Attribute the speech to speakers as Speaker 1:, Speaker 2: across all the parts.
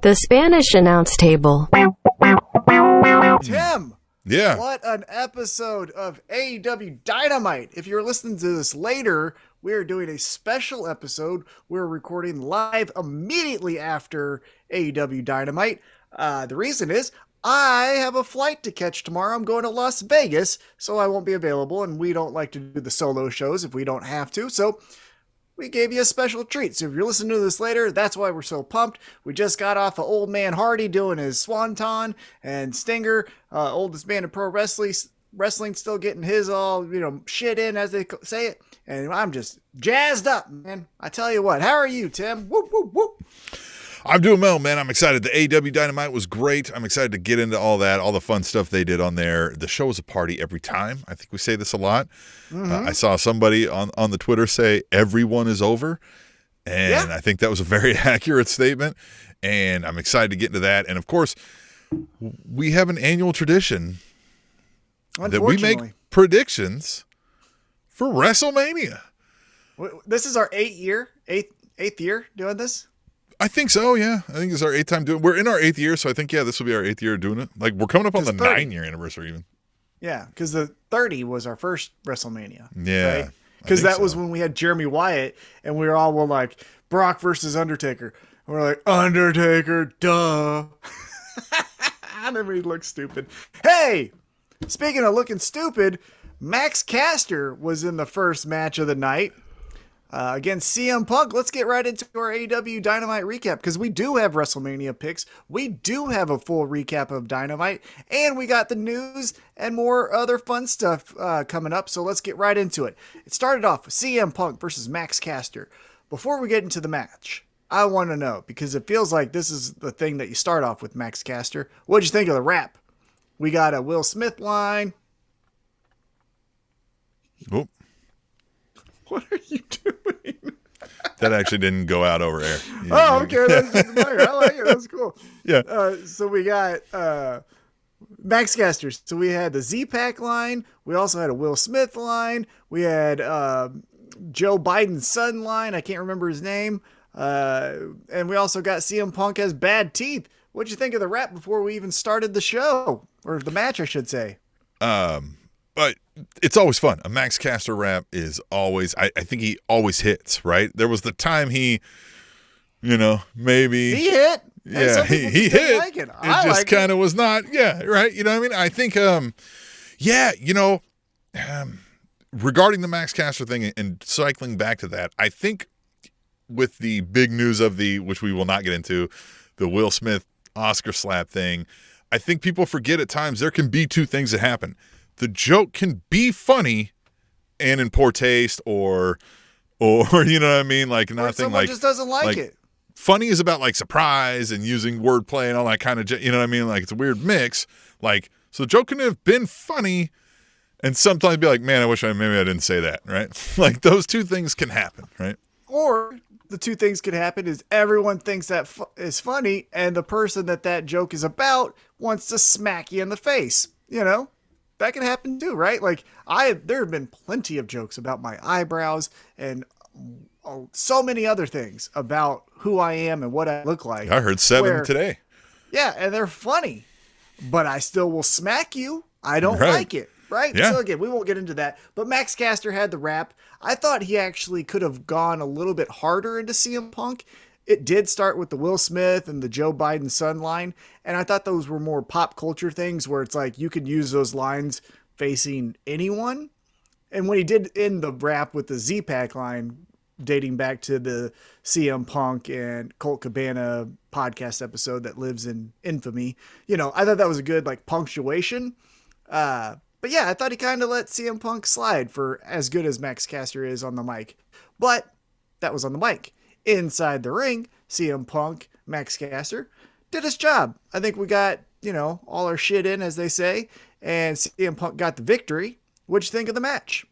Speaker 1: The Spanish announce table.
Speaker 2: Tim!
Speaker 3: Yeah.
Speaker 2: What an episode of AEW Dynamite. If you're listening to this later, we are doing a special episode. We're recording live immediately after AEW Dynamite. The reason is I have a flight to catch tomorrow. I'm going to Las Vegas, so I won't be available, and we don't like to do the solo shows if we don't have to. So we gave you a special treat. So if you're listening to this later, that's why we're so pumped. We just got off of Old Man Hardy doing his Swanton, and Stinger, oldest man in pro wrestling, still getting his all, shit in, as they say it. And I'm just jazzed up, man. I tell you what. How are you, Tim? Whoop, whoop, whoop.
Speaker 3: I'm doing well, man. I'm excited. The AEW Dynamite was great. I'm excited to get into all that, all the fun stuff they did on there. The show was a party every time. I think we say this a lot. I saw somebody on the Twitter say, everyone is over. And I think that was a very accurate statement. And I'm excited to get into that. And, of course, we have an annual tradition that we make predictions for WrestleMania.
Speaker 2: This is our eighth year doing this?
Speaker 3: I think so, yeah. I think it's our 8th time doing it. We're in our 8th year, so I think, this will be our 8th year doing it. Like, we're coming up on the 9-year anniversary even.
Speaker 2: Yeah, because the 30 was our first WrestleMania.
Speaker 3: Yeah.
Speaker 2: Right? Because that was when we had Jeremy Wyatt, and we were all like, Brock versus Undertaker. And we're like, Undertaker, duh. And then we look stupid. Hey, speaking of looking stupid, Maxcaster was in the first match of the night. Against CM Punk. Let's get right into our AEW Dynamite recap, because we do have WrestleMania picks. We do have a full recap of Dynamite, and we got the news and more other fun stuff coming up. So let's get right into it. It started off with CM Punk versus Maxcaster. Before we get into the match, I want to know, because it feels like this is the thing that you start off with, Maxcaster. What'd you think of the rap? We got a Will Smith line.
Speaker 3: Oh.
Speaker 2: What are you doing?
Speaker 3: That actually didn't go out over air.
Speaker 2: Oh, okay. I like it. That's cool.
Speaker 3: Yeah.
Speaker 2: So we got Maxcaster. So we had the Z-Pack line. We also had a Will Smith line. We had Joe Biden's son line. I can't remember his name. And we also got CM Punk has bad teeth. What'd you think of the rap before we even started the show? Or the match, I should say.
Speaker 3: But it's always fun. A Maxcaster rap is always, I think he always hits, right? There was the time he, maybe.
Speaker 2: He hit.
Speaker 3: Yeah, he hit.
Speaker 2: Like it.
Speaker 3: It just kind of was not, right? You know what I mean? I think, regarding the Maxcaster thing and cycling back to that, I think with the big news of which we will not get into, the Will Smith Oscar slap thing, I think people forget at times there can be two things that happen. The joke can be funny and in poor taste or you know what I mean? Like nothing
Speaker 2: someone
Speaker 3: like
Speaker 2: just doesn't like it.
Speaker 3: Funny is about like surprise and using wordplay and all that kind of, you know what I mean? Like it's a weird mix. Like, so the joke can have been funny and sometimes be like, man, I wish maybe I didn't say that, right? Like those two things can happen, right?
Speaker 2: Or the two things could happen is everyone thinks that is funny and the person that joke is about wants to smack you in the face, That can happen too, right? Like there have been plenty of jokes about my eyebrows and so many other things about who I am and what I look like.
Speaker 3: I heard 7 today.
Speaker 2: Yeah, and they're funny, but I still will smack you. I don't like it, right?
Speaker 3: Yeah.
Speaker 2: So again, we won't get into that. But Maxcaster had the rap. I thought he actually could have gone a little bit harder into CM Punk. It did start with the Will Smith and the Joe Biden son line, and I thought those were more pop culture things where it's like you could use those lines facing anyone. And when he did end the rap with the Z-Pack line, dating back to the CM Punk and Colt Cabana podcast episode that lives in infamy, I thought that was a good punctuation. But yeah, I thought he kind of let CM Punk slide for as good as Maxcaster is on the mic. But that was on the mic. Inside the ring, CM Punk, Maxcaster, did his job. I think we got, all our shit in, as they say, and CM Punk got the victory. What'd you think of the match?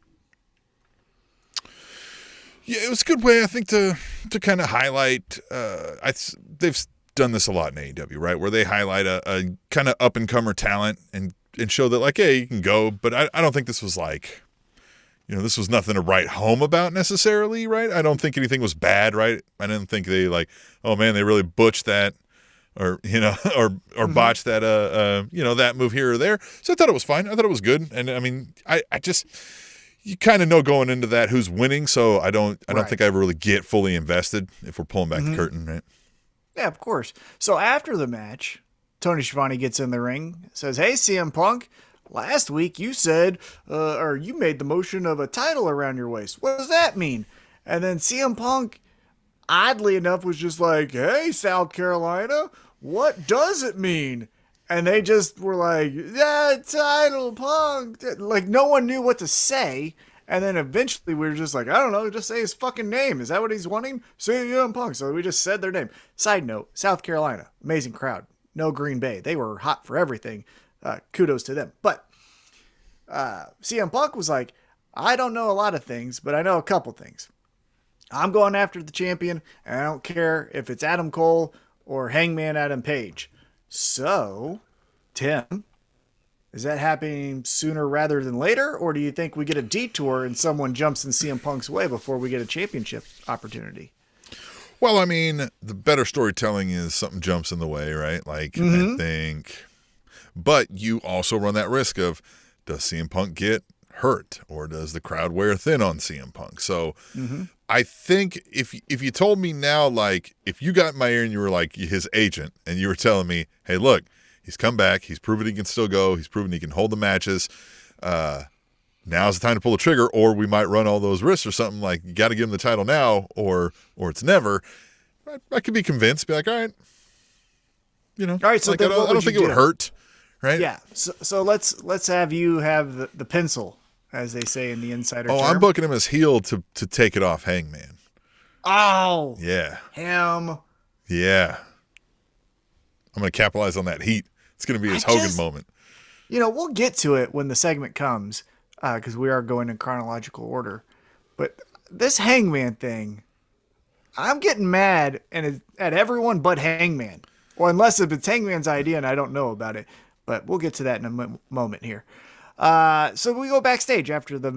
Speaker 3: Yeah, it was a good way, I think, to kind of highlight, they've done this a lot in AEW, right, where they highlight a kind of up-and-comer talent and show that, hey, you can go, but I don't think this was this was nothing to write home about necessarily, right? I don't think anything was bad, right? I didn't think they oh man, they really butched that or or botch that that move here or there. So I thought it was fine. I thought it was good. And I mean, I just, you kind of know going into that who's winning, so I don't think I ever really get fully invested if we're pulling back the curtain, right?
Speaker 2: Yeah, of course. So after the match, Tony Schiavone gets in the ring, says, "Hey, CM Punk, last week you said, or you made the motion of a title around your waist. What does that mean?" And then CM Punk, oddly enough, was just like, "Hey, South Carolina, what does it mean?" And they just were like, "Yeah, title, Punk." Like, no one knew what to say. And then eventually we were just like, I don't know, just say his fucking name. Is that what he's wanting? CM Punk. So we just said their name. Side note, South Carolina, amazing crowd. No Green Bay. They were hot for everything. Kudos to them. But CM Punk was like, I don't know a lot of things, but I know a couple things. I'm going after the champion, and I don't care if it's Adam Cole or Hangman Adam Page. So, Tim, is that happening sooner rather than later, or do you think we get a detour and someone jumps in CM Punk's way before we get a championship opportunity?
Speaker 3: Well, I mean, the better storytelling is something jumps in the way, right? Like, I think, but you also run that risk of, does CM Punk get hurt, or does the crowd wear thin on CM Punk? So I think if you told me now, like, if you got in my ear and you were like his agent and you were telling me, hey, look, he's come back, he's proven he can still go, he's proven he can hold the matches, now's the time to pull the trigger, or we might run all those risks or something, like, you got to give him the title now or it's never, I could be convinced, be like, all right, all right, so like, I don't think it would hurt, right?
Speaker 2: Yeah, so let's have you have the pencil, as they say in the insider term.
Speaker 3: I'm booking him as heel to take it off Hangman.
Speaker 2: Oh.
Speaker 3: Yeah.
Speaker 2: Him.
Speaker 3: Yeah. I'm going to capitalize on that heat. It's going to be his Hogan moment.
Speaker 2: We'll get to it when the segment comes, because we are going in chronological order. But this Hangman thing, I'm getting mad at everyone but Hangman. Or unless if it's Hangman's idea and I don't know about it. But we'll get to that in a moment here. So we go backstage after the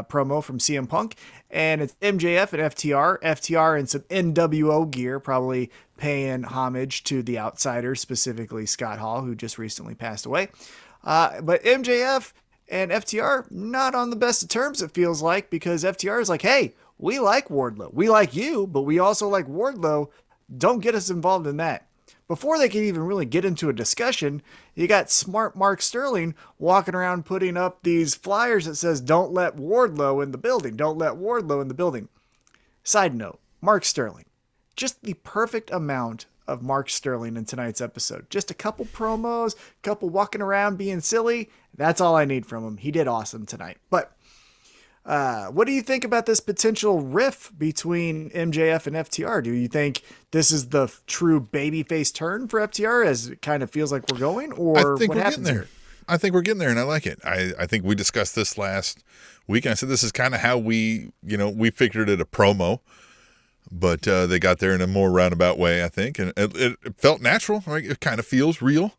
Speaker 2: promo from CM Punk, and it's MJF and FTR in some NWO gear, probably paying homage to the Outsiders, specifically Scott Hall, who just recently passed away. But MJF and FTR not on the best of terms, it feels like, because FTR is like, hey, we like Wardlow. We like you, but we also like Wardlow. Don't get us involved in that. Before they could even really get into a discussion, you got smart Mark Sterling walking around putting up these flyers that says, don't let Wardlow in the building. Don't let Wardlow in the building. Side note, Mark Sterling. Just the perfect amount of Mark Sterling in tonight's episode. Just a couple promos, a couple walking around being silly. That's all I need from him. He did awesome tonight. But what do you think about this potential riff between MJF and FTR? Do you think this is the true babyface turn for FTR, as it kind of feels like we're going, or
Speaker 3: I think
Speaker 2: what
Speaker 3: we're
Speaker 2: happens
Speaker 3: getting there?
Speaker 2: Here?
Speaker 3: I think we're getting there, and I like it. I think we discussed this last week, and I said this is kind of how we figured it a promo, but they got there in a more roundabout way, I think, and it felt natural, right? It kind of feels real,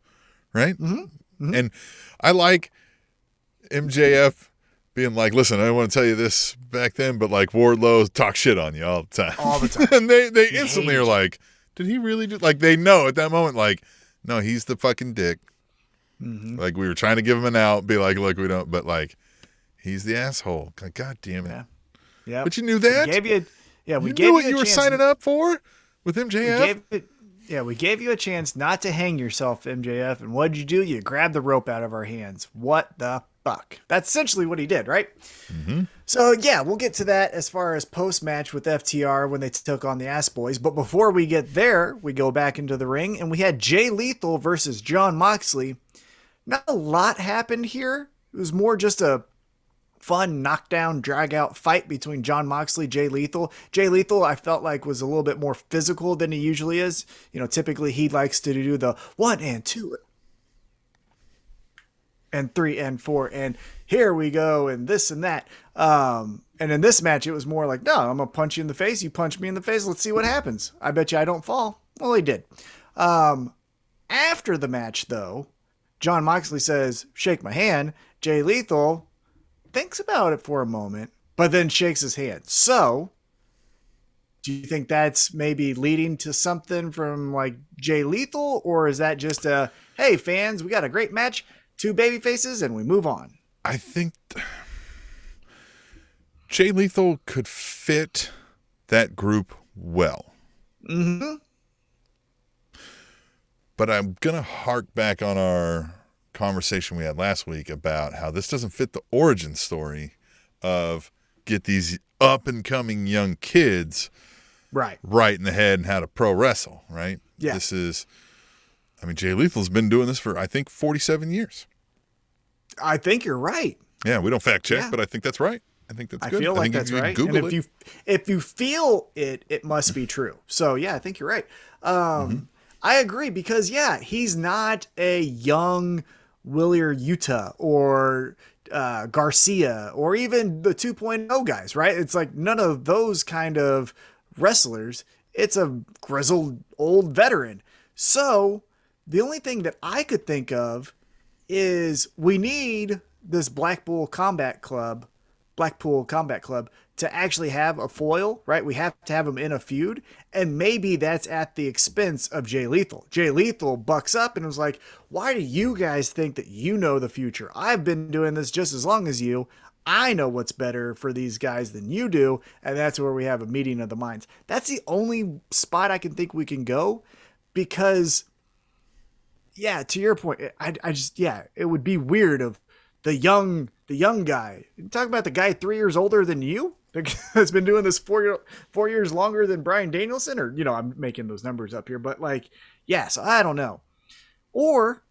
Speaker 3: right? And I like MJF being like, listen, I didn't want to tell you this back then, but like Wardlow talk shit on you all the time.
Speaker 2: All the time.
Speaker 3: And they instantly are like, did he really do, like, they know at that moment, like, no, he's the fucking dick. Like, we were trying to give him an out, be like, look, we don't, but like, he's the asshole. Like, God damn it.
Speaker 2: Yeah.
Speaker 3: But you knew that?
Speaker 2: We gave you
Speaker 3: what you were signing up for with MJF?
Speaker 2: We gave you a chance not to hang yourself, MJF, and what did you do? You grabbed the rope out of our hands. What the fuck? That's essentially what he did, right? So, yeah, we'll get to that as far as post-match with FTR when they took on the Ass Boys. But before we get there, we go back into the ring, and we had Jay Lethal versus Jon Moxley. Not a lot happened here. It was more just a fun knockdown, drag-out fight between Jon Moxley, Jay Lethal. Jay Lethal, I felt like, was a little bit more physical than he usually is. Typically he likes to do the 1 and 2 and 3 and 4 and here we go and this and that. And in this match, it was more like, no, I'm going to punch you in the face. You punch me in the face. Let's see what happens. I bet you I don't fall. Well, he did. After the match, though, Jon Moxley says, shake my hand. Jay Lethal thinks about it for a moment, but then shakes his hand. So Do you think that's maybe leading to something from like Jay Lethal, or is that just a, hey fans, we got a great match, 2 baby faces, and we move on?
Speaker 3: I think Jay Lethal could fit that group well.
Speaker 2: Mm-hmm.
Speaker 3: But I'm going to hark back on our conversation we had last week about how this doesn't fit the origin story of get these up-and-coming young kids
Speaker 2: right
Speaker 3: in the head and how to pro wrestle, right?
Speaker 2: Yeah.
Speaker 3: This is, I mean, Jay Lethal's been doing this for, I think, 47 years.
Speaker 2: I think you're right.
Speaker 3: Yeah, we don't fact check, but I think that's right. I think that's good.
Speaker 2: I feel like that's right.
Speaker 3: Google
Speaker 2: and if you feel it, it must be true. So yeah, I think you're right. I agree because he's not a young Willier Utah or Garcia or even the 2.0 guys, right? It's like none of those kind of wrestlers. It's a grizzled old veteran. So the only thing that I could think of is we need this Blackpool Combat Club to actually have a foil, right? We have to have him in a feud, and maybe that's at the expense of Jay Lethal. Jay Lethal bucks up and was like, why do you guys think that you know the future? I've been doing this just as long as you. I know what's better for these guys than you do, and that's where we have a meeting of the minds. That's the only spot I can think we can go, because to your point, I just, it would be weird of the young guy. You talking about the guy 3 years older than you that's been doing this 4 years longer than Bryan Danielson, or, I'm making those numbers up here, but so I don't know. Or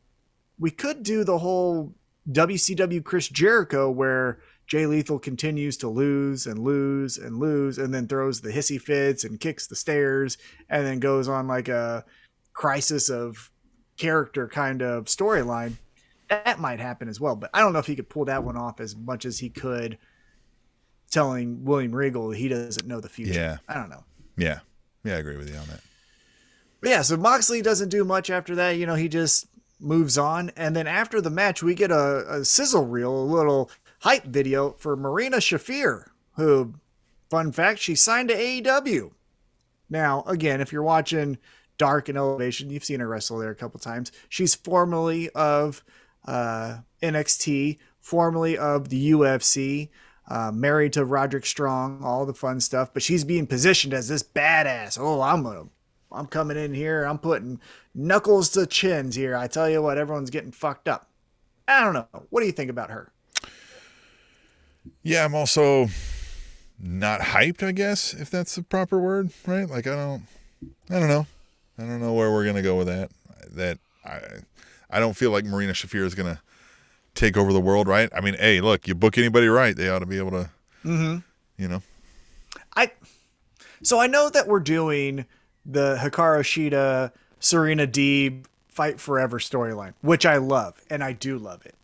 Speaker 2: we could do the whole WCW Chris Jericho where Jay Lethal continues to lose and lose and lose, and then throws the hissy fits and kicks the stairs, and then goes on like a crisis of character kind of storyline. That might happen as well, but I don't know if he could pull that one off as much as he could telling William Regal he doesn't know the future.
Speaker 3: Yeah.
Speaker 2: I don't know.
Speaker 3: Yeah. Yeah, I agree with you on that.
Speaker 2: But yeah, so Moxley doesn't do much after that. He just moves on. And then after the match, we get a sizzle reel, a little hype video for Marina Shafir, who, fun fact, she signed to AEW. Now, again, if you're watching Dark and Elevation, you've seen her wrestle there a couple times. She's formerly of NXT, formerly of the UFC, married to Roderick Strong, all the fun stuff, but she's being positioned as this badass. Oh, I'm coming in here. I'm putting knuckles to chins here. I tell you what, everyone's getting fucked up. I don't know. What do you think about her?
Speaker 3: Yeah, I'm also not hyped, I guess, if that's the proper word, right? Like, I don't know. I don't know where we're going to go with that. I don't feel like Marina Shafir is going to take over the world, right? I mean, hey, look, you book anybody right, they ought to be able to,
Speaker 2: So I know that we're doing the Hikaru Shida, Serena Deeb Fight Forever storyline, which I love, and I do love it.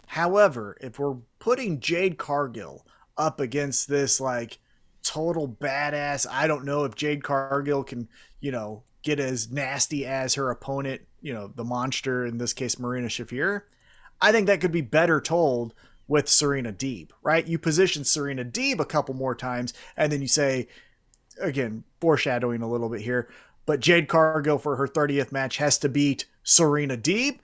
Speaker 2: However, if we're putting Jade Cargill up against this total badass, I don't know if Jade Cargill can, get as nasty as her opponent, the monster, in this case, Marina Shafir. I think that could be better told with Serena Deeb, right? You position Serena Deeb a couple more times, and then you say, again, foreshadowing a little bit here, but Jade Cargill for her 30th match has to beat Serena Deeb.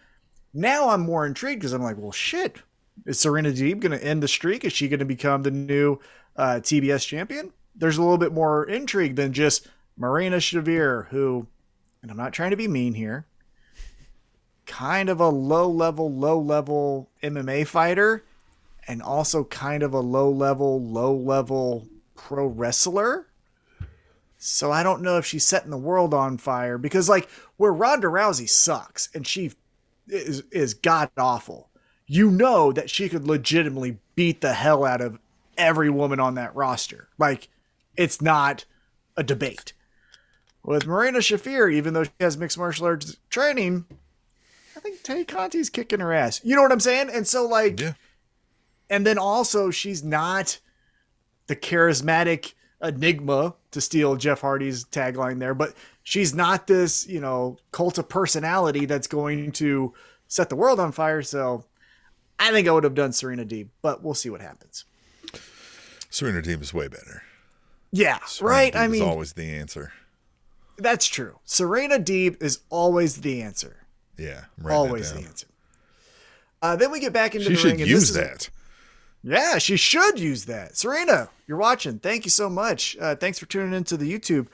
Speaker 2: Now I'm more intrigued because I'm like, well, shit. Is Serena Deeb going to end the streak? Is she going to become the new TBS champion? There's a little bit more intrigue than just Marina Shafir, who, and I'm not trying to be mean here, kind of a low-level MMA fighter, and also kind of a low-level pro wressler. So I don't know if she's setting the world on fire, because where Ronda Rousey sucks and she is god-awful, that she could legitimately beat the hell out of every woman on that roster. It's not a debate. With Marina Shafir, even though she has mixed martial arts training, I think Tay Conti's kicking her ass. You know what I'm saying? And so
Speaker 3: yeah.
Speaker 2: And then also she's not the charismatic enigma, to steal Jeff Hardy's tagline there, but she's not this, cult of personality that's going to set the world on fire. So I think I would have done Serena Deeb, but we'll see what happens.
Speaker 3: Serena Deeb is way better.
Speaker 2: Yeah,
Speaker 3: Serena
Speaker 2: right?
Speaker 3: Deeb
Speaker 2: I
Speaker 3: is
Speaker 2: mean,
Speaker 3: always the answer.
Speaker 2: that's true. Serena Deeb is always the answer.
Speaker 3: Yeah,
Speaker 2: Always the answer. Then we get back into
Speaker 3: she
Speaker 2: the ring.
Speaker 3: should
Speaker 2: And
Speaker 3: use that.
Speaker 2: Yeah, she should use that. Serena, you're watching. Thank you so much. Thanks for tuning into the YouTube.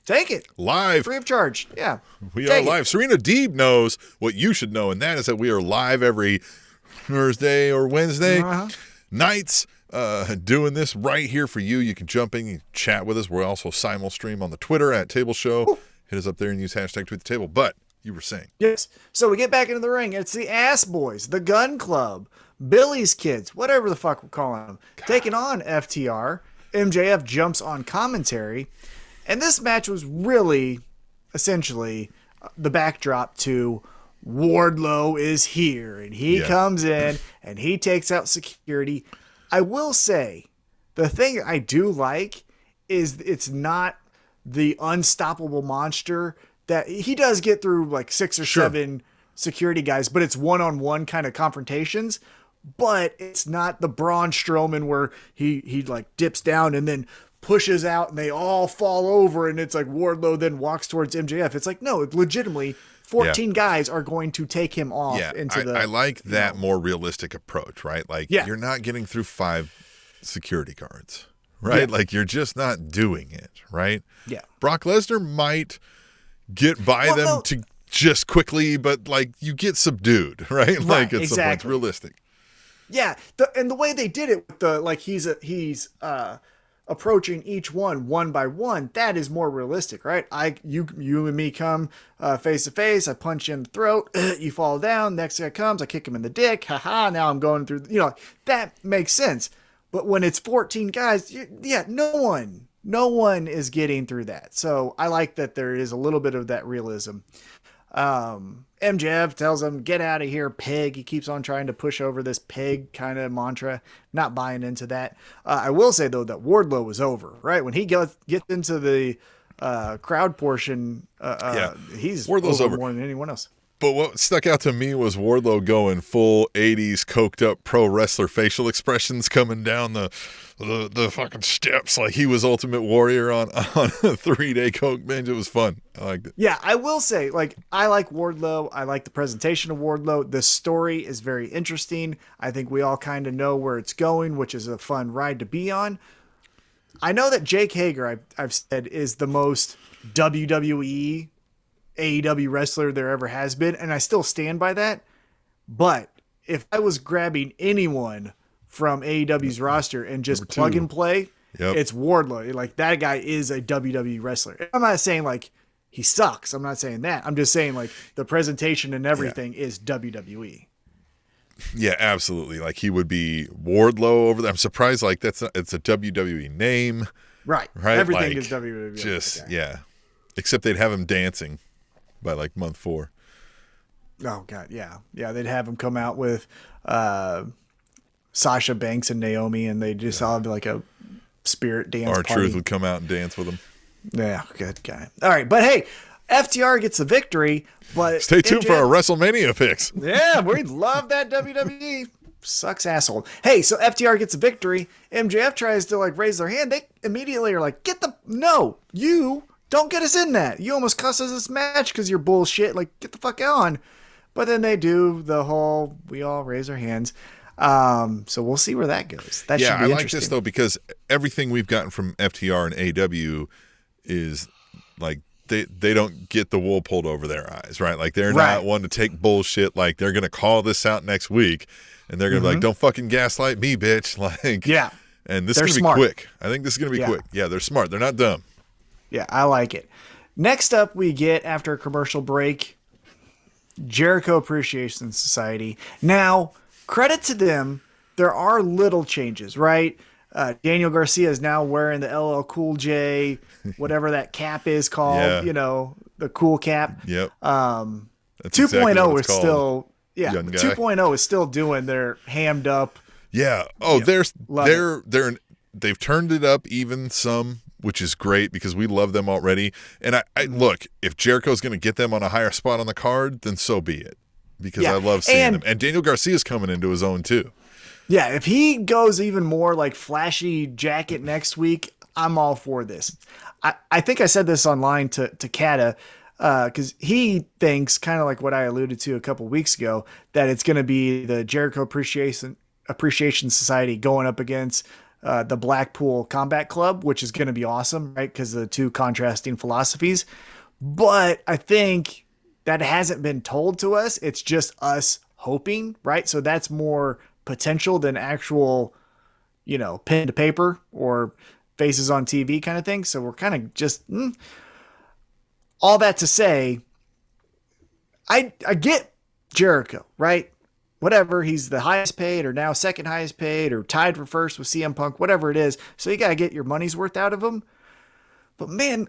Speaker 2: Take it.
Speaker 3: Live.
Speaker 2: Free of charge. Yeah.
Speaker 3: We are live. Serena Deeb knows what you should know, and that is that we are live every Thursday or Wednesday nights doing this right here for you. You can jump in and chat with us. We're also simul stream on the Twitter at Table Show. Ooh. Hit us up there and use hashtag Tweet the Table. But you were saying.
Speaker 2: Yes. So we get back into the ring. It's the Ass Boys, the Gun Club, Billy's Kids, whatever the fuck we're calling them, taking on FTR. MJF jumps on commentary. And this match was really, essentially, the backdrop to Wardlow is here. And he comes in and he takes out security. I will say, the thing I do like is it's not the unstoppable monster that he does get through like 6 or 7 security guys, but it's one-on-one kind of confrontations. But it's not the Braun Strowman where he like dips down and then pushes out and they all fall over and it's like Wardlow then walks towards MJF. It's like, no, legitimately 14 guys are going to take him off into the...
Speaker 3: I like that more realistic approach, right? Like you're not getting through 5 security guards, right? Like you're just not doing it, right?
Speaker 2: Yeah.
Speaker 3: Brock Lesnar might get by them to just quickly, but like you get subdued, right? Like it's exactly. Realistic.
Speaker 2: Yeah. And the way they did it with the, like he's approaching each one by one, that is more realistic, right? You and me come face to face. I punch you in the throat. You fall down. Next guy comes. I kick him in the dick. Haha. Now I'm going through. That makes sense. But when it's 14 guys, no one is getting through that. So I like that there is a little bit of that realism. MJF tells him, "Get out of here, pig." He keeps on trying to push over this pig kind of mantra. Not buying into that. I will say, though, that Wardlow was over, right? When he gets into the crowd portion, he's
Speaker 3: Wardlow's over
Speaker 2: more than anyone else.
Speaker 3: But what stuck out to me was Wardlow going full 80s coked up pro wrestler facial expressions coming down the fucking steps like he was Ultimate Warrior on a 3-day coke binge. It was fun. I liked it.
Speaker 2: Yeah, I will say, I like Wardlow. I like the presentation of Wardlow. The story is very interesting. I think we all kind of know where it's going, which is a fun ride to be on. I know that Jake Hager, I've said, is the most WWE AEW wrestler there ever has been, and I still stand by that. But if I was grabbing anyone from AEW's roster and just plug and play, it's Wardlow. Like, that guy is a WWE wrestler. I'm not saying like he sucks. I'm not saying that. I'm just saying like the presentation and everything is WWE.
Speaker 3: Yeah, absolutely. Like he would be Wardlow over there. I'm surprised like it's a WWE name. Right.
Speaker 2: Everything
Speaker 3: like,
Speaker 2: is WWE.
Speaker 3: Just except they'd have him dancing by like month 4.
Speaker 2: Oh God, yeah. They'd have him come out with Sasha Banks and Naomi, and they just all have like a spirit dance.
Speaker 3: R-Truth would come out and dance with them.
Speaker 2: Yeah, good guy. All right, but hey, FTR gets the victory. But
Speaker 3: stay tuned for our WrestleMania picks.
Speaker 2: Yeah, we love that WWE. Sucks asshole. Hey, so FTR gets a victory. MJF tries to like raise their hand. They immediately are like, no, you don't get us in that. You almost cost us this match because you're bullshit. Like, get the fuck on. But then they do the whole, we all raise our hands. So we'll see where that goes. That should be interesting. I like
Speaker 3: this though, because everything we've gotten from FTR and AW is like, they don't get the wool pulled over their eyes, right? Like they're not one to take bullshit. Like they're going to call this out next week and they're going to be like, don't fucking gaslight me, bitch. Like, and this is going to be quick. I think this is going to be quick. Yeah, they're smart. They're not dumb.
Speaker 2: Yeah, I like it. Next up, we get, after a commercial break, Jericho Appreciation Society. Now, credit to them, there are little changes, right? Daniel Garcia is now wearing the LL Cool J, whatever that cap is called, the cool cap.
Speaker 3: Yep.
Speaker 2: 2.0 is still, 2.0 is still doing their hammed up.
Speaker 3: Yeah. Oh, they've turned it up even some, which is great because we love them already. And I look, if Jericho's going to get them on a higher spot on the card, then so be it. Because I love seeing them. And Daniel Garcia's coming into his own too.
Speaker 2: Yeah, if he goes even more like flashy jacket next week, I'm all for this. I think I said this online to Kata, because he thinks, kind of like what I alluded to a couple weeks ago, that it's going to be the Jericho Appreciation Society going up against the Blackpool Combat Club, which is going to be awesome, right? Because of the two contrasting philosophies. But I think that hasn't been told to us. It's just us hoping, right? So that's more potential than actual, pen to paper or faces on TV kind of thing. So we're kind of just all that to say, I get Jericho, right? Whatever, he's the highest paid or now second highest paid or tied for first with CM Punk, whatever it is. So you got to get your money's worth out of him. But man,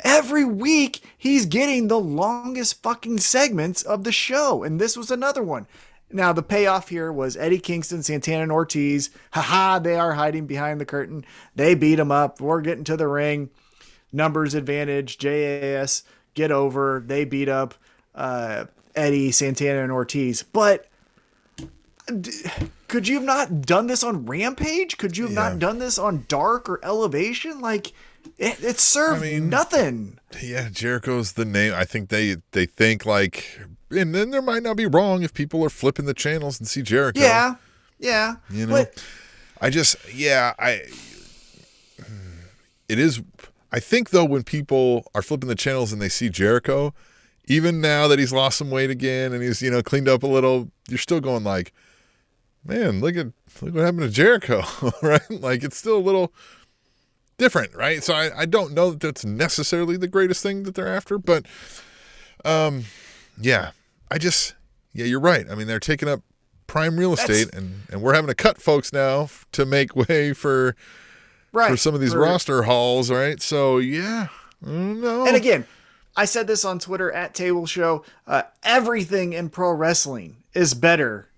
Speaker 2: every week he's getting the longest fucking segments of the show. And this was another one. Now the payoff here was Eddie Kingston, Santana, and Ortiz. Haha, they are hiding behind the curtain. They beat him up. We're getting to the ring. Numbers advantage. JAS get over. They beat up Eddie, Santana, and Ortiz. But could you have not done this on Rampage? Could you have not done this on Dark or Elevation? Like, it served nothing.
Speaker 3: Yeah, Jericho's the name. I think they think like, and then there might not be wrong if people are flipping the channels and see Jericho.
Speaker 2: Yeah.
Speaker 3: But, it is. I think though, when people are flipping the channels and they see Jericho, even now that he's lost some weight again and he's, cleaned up a little, you're still going like, man, look what happened to Jericho, right? Like, it's still a little different, right? So I don't know that that's necessarily the greatest thing that they're after, but you're right. I mean, they're taking up prime real estate and we're having to cut folks now to make way for some of these roster hauls, right? So, yeah, I don't know.
Speaker 2: And again, I said this on Twitter at Table Show. Everything in pro wrestling is better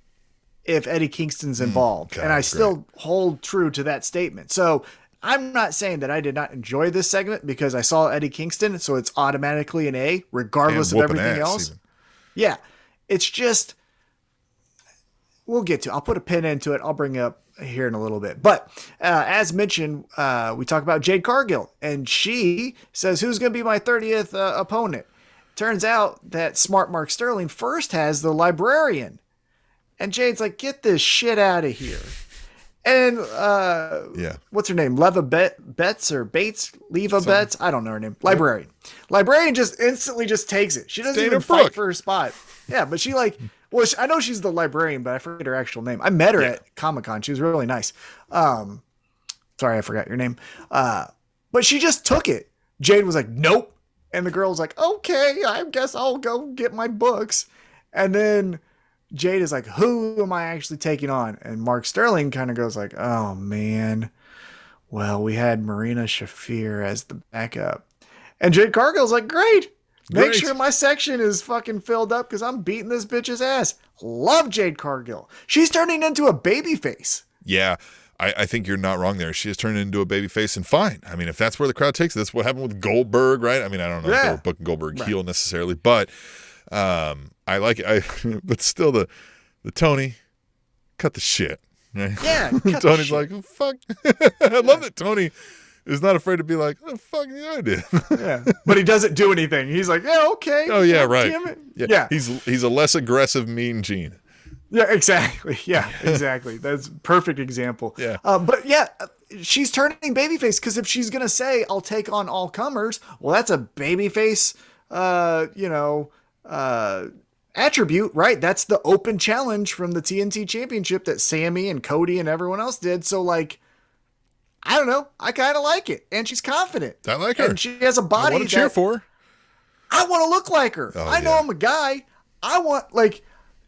Speaker 2: if Eddie Kingston's involved. And I still hold true to that statement. So I'm not saying that I did not enjoy this segment because I saw Eddie Kingston, so it's automatically an A, regardless of everything else. Even. Yeah. It's just, we'll get to. I'll put a pin into it. I'll bring it up here in a little bit. But as mentioned, we talk about Jade Cargill, and she says, who's going to be my 30th opponent? Turns out that smart Mark Sterling first has the librarian. And Jade's like, get this shit out of here. And what's her name? Leva Betts or Bates? Leva Betts? I don't know her name. Librarian. Librarian just instantly just takes it. She doesn't even fight for her spot. Yeah, but she I know she's the librarian, but I forget her actual name. I met her at Comic-Con. She was really nice. Sorry, I forgot your name. But she just took it. Jade was like, nope. And the girl was like, okay, I guess I'll go get my books. And then Jade is like, who am I actually taking on? And Mark Sterling kind of goes like, oh, man. Well, we had Marina Shafir as the backup. And Jade Cargill's like, great. Make sure my section is fucking filled up because I'm beating this bitch's ass. Love Jade Cargill. She's turning into a babyface.
Speaker 3: Yeah, I think you're not wrong there. She has turned into a babyface, and fine. I mean, if that's where the crowd takes it, that's what happened with Goldberg, right? I mean, I don't know if they were booking Goldberg heel necessarily, but I like it. But still, the Tony, cut the shit. Right?
Speaker 2: Yeah,
Speaker 3: Tony's like, oh, fuck. I love that Tony is not afraid to be like, oh, fuck, yeah, I did.
Speaker 2: Yeah, but he doesn't do anything. He's like, yeah, okay.
Speaker 3: Oh, yeah, right.
Speaker 2: Damn it.
Speaker 3: Yeah. He's a less aggressive Mean Gene.
Speaker 2: Yeah, exactly. Yeah, exactly. That's a perfect example.
Speaker 3: Yeah.
Speaker 2: But yeah, she's turning babyface because if she's going to say, I'll take on all comers, well, that's a babyface, attribute, right? That's the open challenge from the TNT Championship that Sami and Cody and everyone else did. So, like, I don't know. I kind of like it. And she's confident.
Speaker 3: I like her.
Speaker 2: And she has a body
Speaker 3: I want to cheer for her.
Speaker 2: I want to look like her. I know I'm a guy.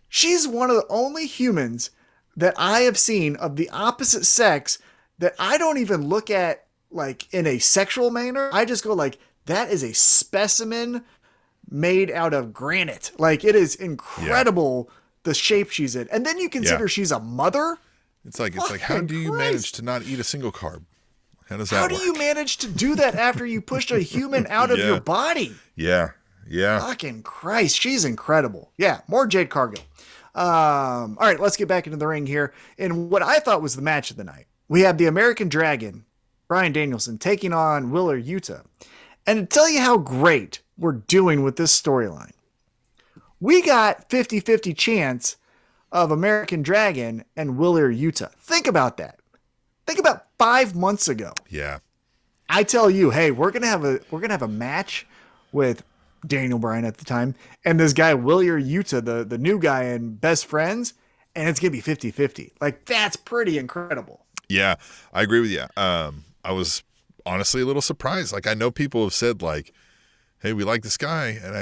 Speaker 2: She's one of the only humans that I have seen of the opposite sex that I don't even look at like in a sexual manner. I just go like, that is a specimen made out of granite. Like, it is incredible the shape she's in. And then you consider she's a mother.
Speaker 3: It's like how do you manage to not eat a single carb? How does that work?
Speaker 2: How do you manage to do that after you pushed a human out of your body?
Speaker 3: Yeah.
Speaker 2: Fucking Christ, she's incredible. Yeah, more Jade Cargill. All right, let's get back into the ring here. In what I thought was the match of the night, we have the American Dragon Bryan Danielson taking on Wheeler Yuta. And to tell you how great we're doing with this storyline, we got 50-50 chance of American Dragon and Wheeler Yuta. Think about that. Think about 5 months ago.
Speaker 3: Yeah.
Speaker 2: I tell you, hey, we're gonna have a match with Daniel Bryan at the time and this guy Wheeler Yuta, the new guy and best friends, and it's gonna be 50-50. Like, that's pretty incredible.
Speaker 3: Yeah, I agree with you. I was honestly a little surprised. Like, I know people have said, like, hey, we like this guy, and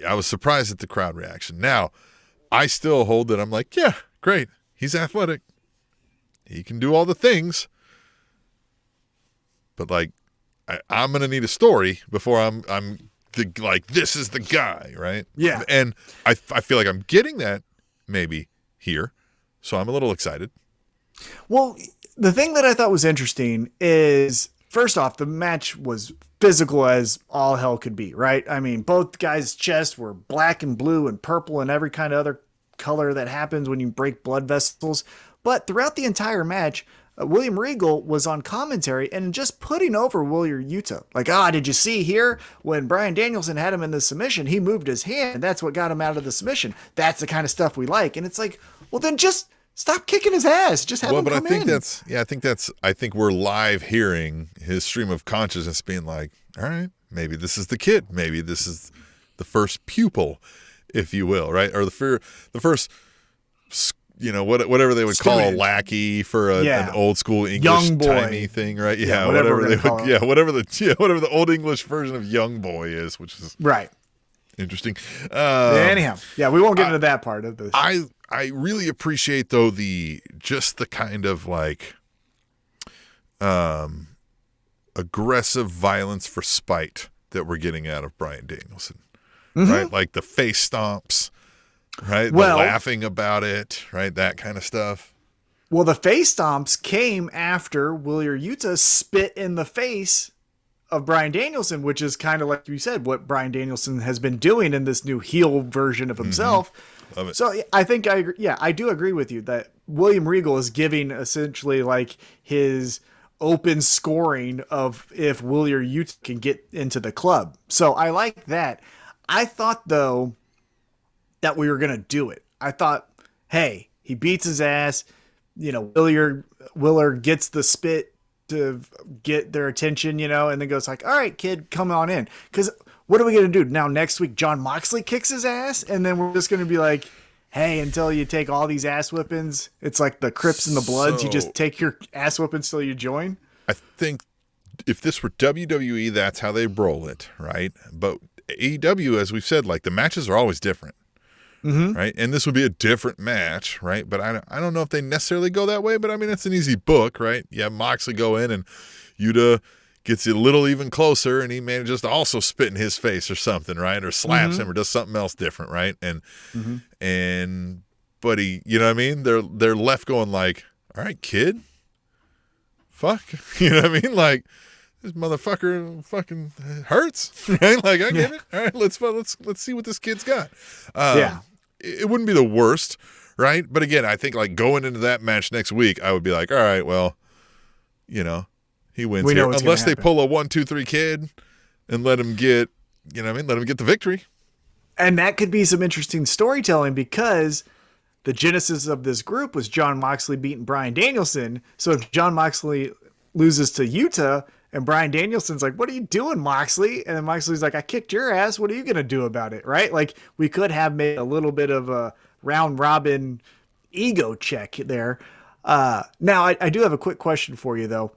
Speaker 3: I was surprised at the crowd reaction. Now, I still hold that I'm like, yeah, great. He's athletic. He can do all the things. But, like, I'm going to need a story before I'm this is the guy, right?
Speaker 2: Yeah.
Speaker 3: And I feel like I'm getting that maybe here. So I'm a little excited.
Speaker 2: Well, the thing that I thought was interesting is, first off, the match was physical as all hell could be, right? I mean, both guys' chests were black and blue and purple and every kind of other color that happens when you break blood vessels. But throughout the entire match, William Regal was on commentary and just putting over Wheeler Yuta. Like, did you see here when Bryan Danielson had him in the submission, he moved his hand and that's what got him out of the submission. That's the kind of stuff we like. And it's like, well, then just stop kicking his ass. Just have him come in.
Speaker 3: I think we're live hearing his stream of consciousness being like, all right, maybe this is the kid. Maybe this is the first pupil, if you will, right? Or the first, whatever they would call a lackey for an old school English timey thing, right? Yeah, whatever they would, whatever the old English version of young boy is, which is
Speaker 2: right.
Speaker 3: Interesting.
Speaker 2: Anyhow, we won't get into that part of this.
Speaker 3: I really appreciate though the kind of like aggressive violence for spite that we're getting out of Bryan Danielson, right? Like the face stomps, right? The laughing about it, right? That kind of stuff.
Speaker 2: Well, the face stomps came after Wheeler Yuta spit in the face of Bryan Danielson, which is kind of like you said, what Bryan Danielson has been doing in this new heel version of himself.
Speaker 3: Love it.
Speaker 2: So I think I do agree with you that William Regal is giving essentially like his open scoring of if Wheeler Yuta can get into the club. So I like that. I thought though that we were going to do it. I thought, hey, he beats his ass, Wheeler gets the spit to get their attention, and then goes like, all right, kid, come on in. Because what are we going to do now? Next week, Jon Moxley kicks his ass, and then we're just going to be like, hey, until you take all these ass whippings, it's like the Crips and the Bloods. You just take your ass whippings till you join.
Speaker 3: I think if this were WWE, that's how they roll it, right? But AEW, as we've said, like the matches are always different. Right, and this would be a different match, right? But I don't know if they necessarily go that way. But I mean, it's an easy book, right? You have Moxley go in, and Yuta gets a little even closer, and he manages to also spit in his face or something, right? Or slaps him, or does something else different, right? And but he, you know what I mean? They're left going like, all right, kid, fuck, you know what I mean? Like, this motherfucker fucking hurts, right? Like, I get it. All right, let's see what this kid's got. It wouldn't be the worst, right? But again, I think like going into that match next week, I would be like, all right, well, he wins here. Unless they pull a 1-2-3 kid and let him get, let him get the victory.
Speaker 2: And that could be some interesting storytelling because the genesis of this group was Jon Moxley beating Bryan Danielson. So if Jon Moxley loses to Yuta, and Bryan Danielson's like, what are you doing, Moxley? And then Moxley's like, I kicked your ass. What are you going to do about it? Right? Like, we could have made a little bit of a round robin ego check there. Now, I do have a quick question for you, though.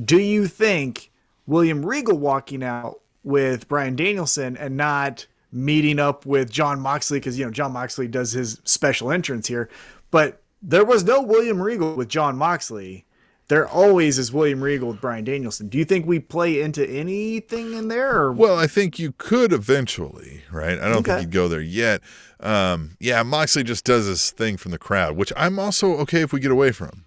Speaker 2: Do you think William Regal walking out with Bryan Danielson and not meeting up with Jon Moxley, because, Jon Moxley does his special entrance here, but there was no William Regal with Jon Moxley. There always is William Regal with Bryan Danielson. Do you think we play into anything in there? Or?
Speaker 3: Well, I think you could eventually, right? I don't think you'd go there yet. Moxley just does his thing from the crowd, which I'm also okay if we get away from.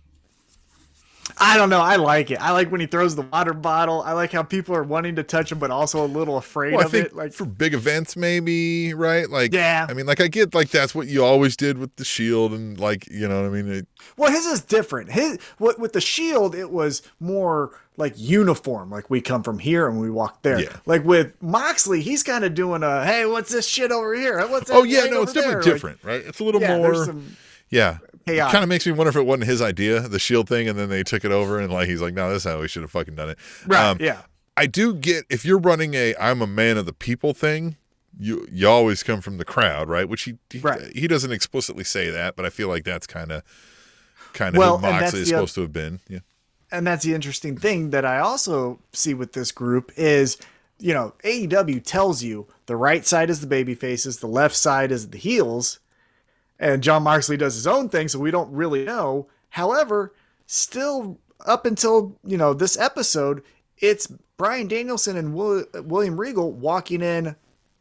Speaker 2: I don't know. I like it. I like when he throws the water bottle. I like how people are wanting to touch him, but also a little afraid
Speaker 3: Well, I
Speaker 2: of
Speaker 3: think
Speaker 2: it. Like
Speaker 3: for big events, maybe, right? Like,
Speaker 2: yeah.
Speaker 3: I mean, like, I get like that's what you always did with the Shield, and like, you know what I mean?
Speaker 2: Well, his is different. With the Shield, it was more like uniform. Like we come from here and we walk there.
Speaker 3: Yeah.
Speaker 2: Like with Moxley, he's kind of doing a hey, what's this shit over here? What's that?
Speaker 3: Oh yeah,
Speaker 2: right
Speaker 3: no, it's
Speaker 2: over
Speaker 3: definitely
Speaker 2: there?
Speaker 3: different, right? It's a little
Speaker 2: Yeah, there's
Speaker 3: more.
Speaker 2: some
Speaker 3: Yeah.
Speaker 2: chaos.
Speaker 3: It kind of makes me wonder if it wasn't his idea, the Shield thing, and then they took it over, and like he's like, no, this is how we should have fucking done it.
Speaker 2: Right. Yeah.
Speaker 3: I do get if you're running a I'm a man of the people thing, you always come from the crowd, right? Which he doesn't explicitly say that, but I feel like that's kind of
Speaker 2: Well,
Speaker 3: who Moxley is supposed to have been. Yeah.
Speaker 2: And that's the interesting thing that I also see with this group is, you know, AEW tells you the right side is the baby faces, the left side is the heels, and Jon Moxley does his own thing, so we don't really know. However, still up until, you know, this episode, it's Bryan Danielson and William Regal walking in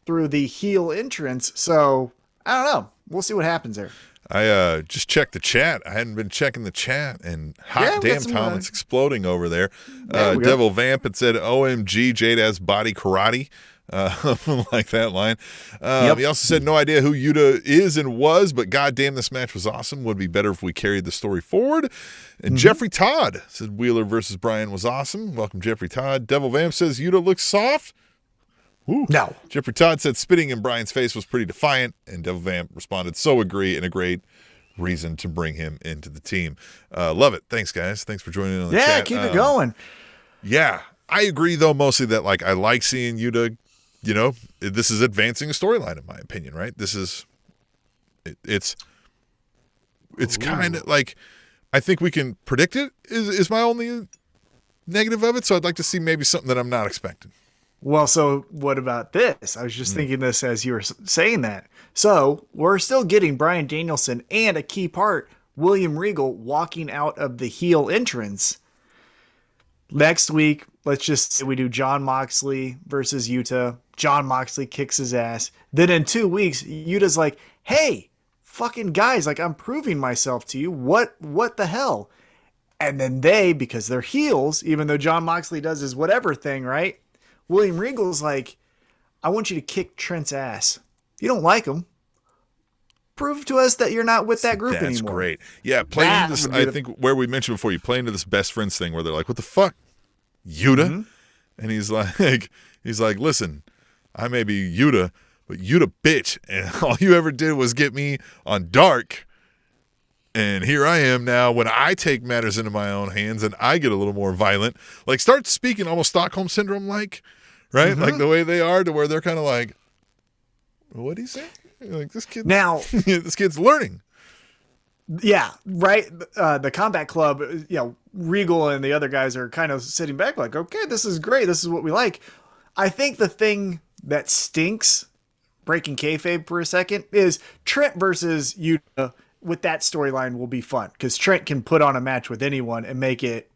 Speaker 2: through the heel entrance. So I don't know. We'll see what happens there.
Speaker 3: I just checked the chat. I hadn't been checking the chat, and hot damn Tom, it's exploding over there. Devil Vamp had said, OMG, Jade has body karate. Like that line. He also said, no idea who Yuta is and was, but goddamn, this match was awesome. Would be better if we carried the story forward. And Jeffrey Todd said Wheeler versus Bryan was awesome. Welcome, Jeffrey Todd. Devil Vamp says Yuta looks soft. Ooh.
Speaker 2: No.
Speaker 3: Jeffrey Todd said spitting in Bryan's face was pretty defiant, and Devil Vamp responded, so agree, and a great reason to bring him into the team. Love it. Thanks, guys. Thanks for joining in on the chat.
Speaker 2: Yeah, keep it going.
Speaker 3: Yeah. I agree, though, mostly that, like, I like seeing Yuta, you know, this is advancing a storyline, in my opinion, right? This is, it's kind of, like, I think we can predict it, is my only negative of it, so I'd like to see maybe something that I'm not expecting.
Speaker 2: Well, so what about this? I was just thinking this as you were saying that. So we're still getting Bryan Danielson and a key part, William Regal, walking out of the heel entrance. Next week, let's just say we do Jon Moxley versus Yuta. Jon Moxley kicks his ass. Then in 2 weeks, Yuta's like, hey, fucking guys, like I'm proving myself to you. What the hell? And then they, because they're heels, even though Jon Moxley does his whatever thing, right? William Regal's like, I want you to kick Trent's ass. You don't like him. Prove to us that you're not with that group anymore. That's
Speaker 3: great. Yeah, play into this, I think where we mentioned before, you play into this best friends thing where they're like, what the fuck? Yuta? And he's like, listen, I may be Yuta, but Yuta bitch. And all you ever did was get me on Dark. And here I am now when I take matters into my own hands and I get a little more violent. Like, start speaking almost Stockholm Syndrome-like, right? Like the way they are, to where they're kind of like, what do you say? Like, this kid,
Speaker 2: now,
Speaker 3: this kid's learning.
Speaker 2: Yeah, right. The Combat Club, you know, Regal and the other guys are kind of sitting back like, okay, this is great. This is what we like. I think the thing that stinks, breaking kayfabe for a second, is Trent versus Yuta. With that storyline will be fun because Trent can put on a match with anyone and make it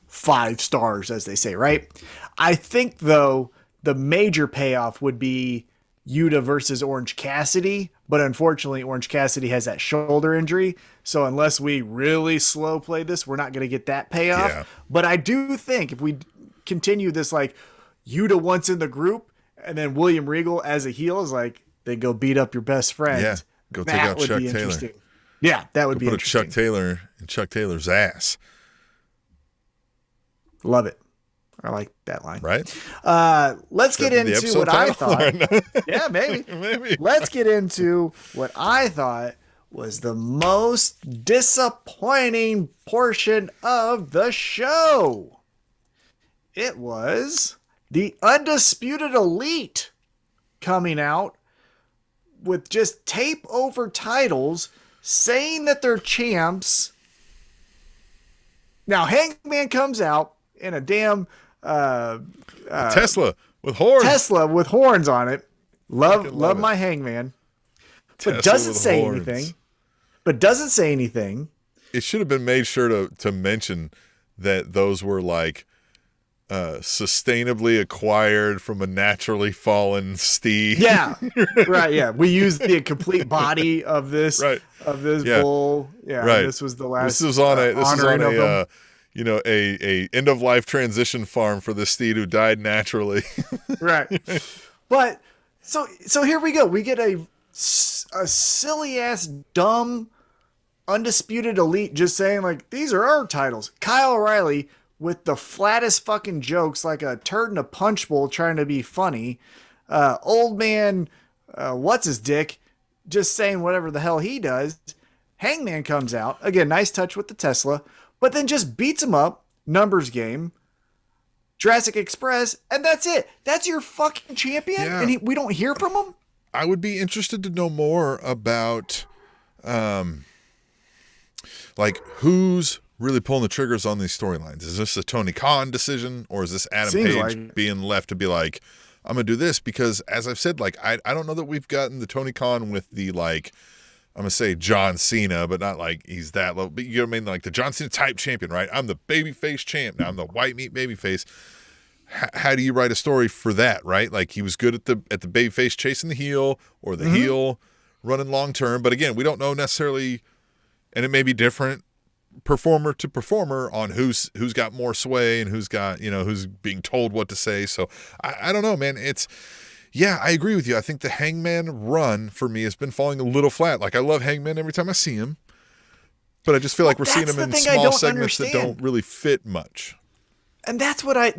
Speaker 2: 5 stars, as they say, right? I think, though, the major payoff would be Yuta versus Orange Cassidy, but unfortunately, Orange Cassidy has that shoulder injury, so unless we really slow play this, we're not going to get that payoff. Yeah. But I do think if we continue this, like, Yuta once in the group, and then William Regal as a heel is like, they go beat up your best friend.
Speaker 3: Yeah, go take out Chuck Taylor.
Speaker 2: Yeah, that would be interesting.
Speaker 3: Put a Chuck Taylor in Chuck Taylor's ass.
Speaker 2: Love it. I like that line.
Speaker 3: Right?
Speaker 2: Let's get into what I thought. Yeah, maybe.
Speaker 3: Maybe.
Speaker 2: Let's get into what I thought was the most disappointing portion of the show. It was the Undisputed Elite coming out with just tape over titles, saying that they're champs. Now, Hangman comes out in a damn
Speaker 3: Tesla with horns.
Speaker 2: Tesla with horns on it. Love my Hangman. But doesn't say anything. But doesn't say anything.
Speaker 3: It should have been made sure to mention that those were like sustainably acquired from a naturally fallen steed.
Speaker 2: Yeah. Right, yeah. We used the complete body of this
Speaker 3: right.
Speaker 2: bull. Yeah.
Speaker 3: Right.
Speaker 2: This was the last
Speaker 3: this was on a a end of life transition farm for this steed who died naturally.
Speaker 2: Right. But so here we go. We get a silly ass dumb Undisputed Elite just saying like, these are our titles. Kyle O'Reilly with the flattest fucking jokes, like a turd in a punch bowl trying to be funny. Old man, what's his dick, just saying whatever the hell he does. Hangman comes out. Again, nice touch with the Tesla, but then just beats him up. Numbers game. Jurassic Express, and that's it. That's your fucking champion?
Speaker 3: Yeah.
Speaker 2: And we don't hear from him?
Speaker 3: I would be interested to know more about, like, who's really pulling the triggers on these storylines. Is this a Tony Khan decision, or is this Adam Page being left to be like, I'm going to do this? Because, as I've said, like, I don't know that we've gotten the Tony Khan with the, like, I'm going to say John Cena, but not like he's that low. But you know what I mean? Like the John Cena type champion, right? I'm the babyface champ. Now I'm the white meat babyface. How do you write a story for that, right? Like he was good at the babyface chasing the heel, or the heel running long term. But again, we don't know necessarily, and it may be different performer to performer on who's got more sway and who's got, who's being told what to say. So I don't know, man. Yeah, I agree with you. I think the Hangman run for me has been falling a little flat. Like I love Hangman every time I see him, but I just feel like we're seeing him in small segments that don't really fit much.
Speaker 2: And that's what I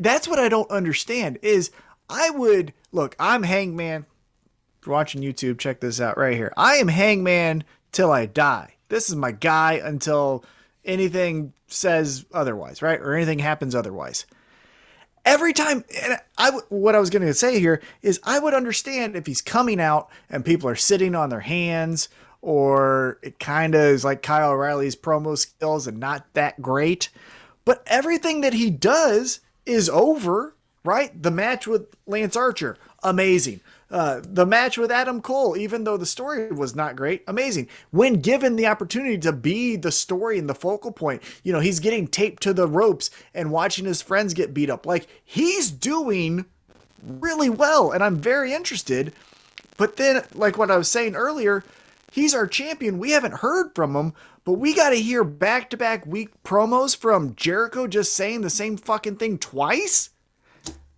Speaker 2: don't understand is I'm Hangman. If you're watching YouTube, check this out right here. I am Hangman till I die. This is my guy until anything says otherwise, right? Or anything happens otherwise. Every time, and what I was going to say here is I would understand if he's coming out and people are sitting on their hands, or it kind of is like Kyle O'Reilly's promo skills and not that great. But everything that he does is over, right? The match with Lance Archer, amazing. The match with Adam Cole, even though the story was not great, amazing. When given the opportunity to be the story and the focal point, he's getting taped to the ropes and watching his friends get beat up. Like, he's doing really well, and I'm very interested. But then, like what I was saying earlier, he's our champion. We haven't heard from him, but we got to hear back-to-back week promos from Jericho just saying the same fucking thing twice?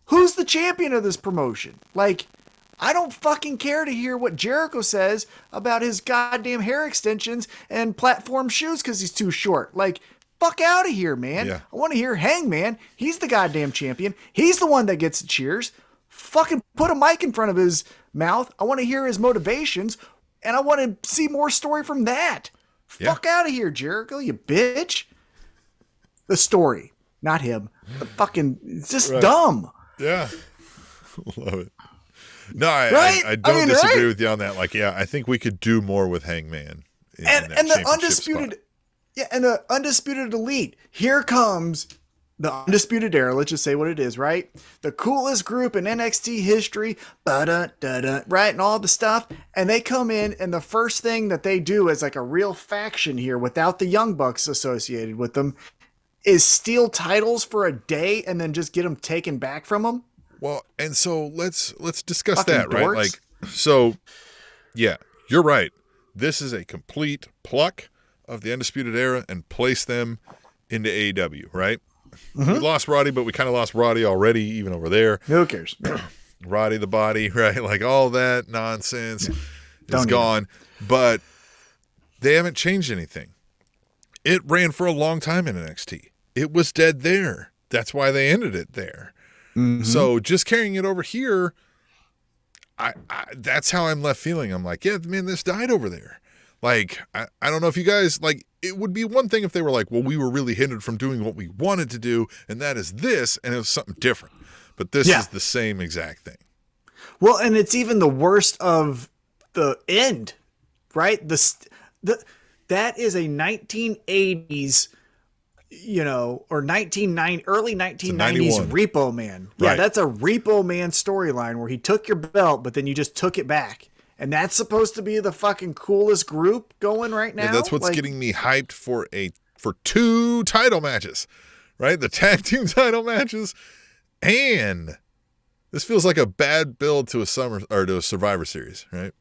Speaker 2: Who's the champion of this promotion? Like, I don't fucking care to hear what Jericho says about his goddamn hair extensions and platform shoes because he's too short. Like, fuck out of here, man. Yeah. I want to hear Hangman. He's the goddamn champion. He's the one that gets the cheers. Fucking put a mic in front of his mouth. I want to hear his motivations, and I want to see more story from that. Yeah. Fuck out of here, Jericho, you bitch. The story, not him. The fucking, it's just dumb.
Speaker 3: Yeah. Love it. No, I don't disagree with you on that. Like, yeah, I think we could do more with Hangman.
Speaker 2: And the undisputed elite. Here comes the Undisputed Era. Let's just say what it is, right? The coolest group in NXT history, right, and all the stuff. And they come in, and the first thing that they do as like a real faction here, without the Young Bucks associated with them, is steal titles for a day and then just get them taken back from them.
Speaker 3: Well, and so let's discuss
Speaker 2: fucking
Speaker 3: that,
Speaker 2: dorks.
Speaker 3: right? Like, so, yeah, you're right. This is a complete pluck of the Undisputed Era and place them into AEW, right? Mm-hmm. We lost Roddy, but we kind of lost Roddy already, even over there.
Speaker 2: Who cares?
Speaker 3: Roddy the Body, right? Like, all that nonsense is gone. But they haven't changed anything. It ran for a long time in NXT. It was dead there. That's why they ended it there. Mm-hmm. So just carrying it over here, I that's how I'm left feeling. I'm like, yeah, man, this died over there. Like, I don't know if you guys, like, it would be one thing if they were like, well, we were really hindered from doing what we wanted to do, and that is this, and it was something different. But this is the same exact thing.
Speaker 2: Well, and it's even the worst of the end, right? That is a 1980s, or early 1990s Repo Man. Yeah, that's a Repo Man storyline where he took your belt, but then you just took it back. And that's supposed to be the fucking coolest group going right now.
Speaker 3: Yeah, that's what's getting me hyped for 2 title matches, right? The tag team title matches, and this feels like a bad build to a Survivor Series, right?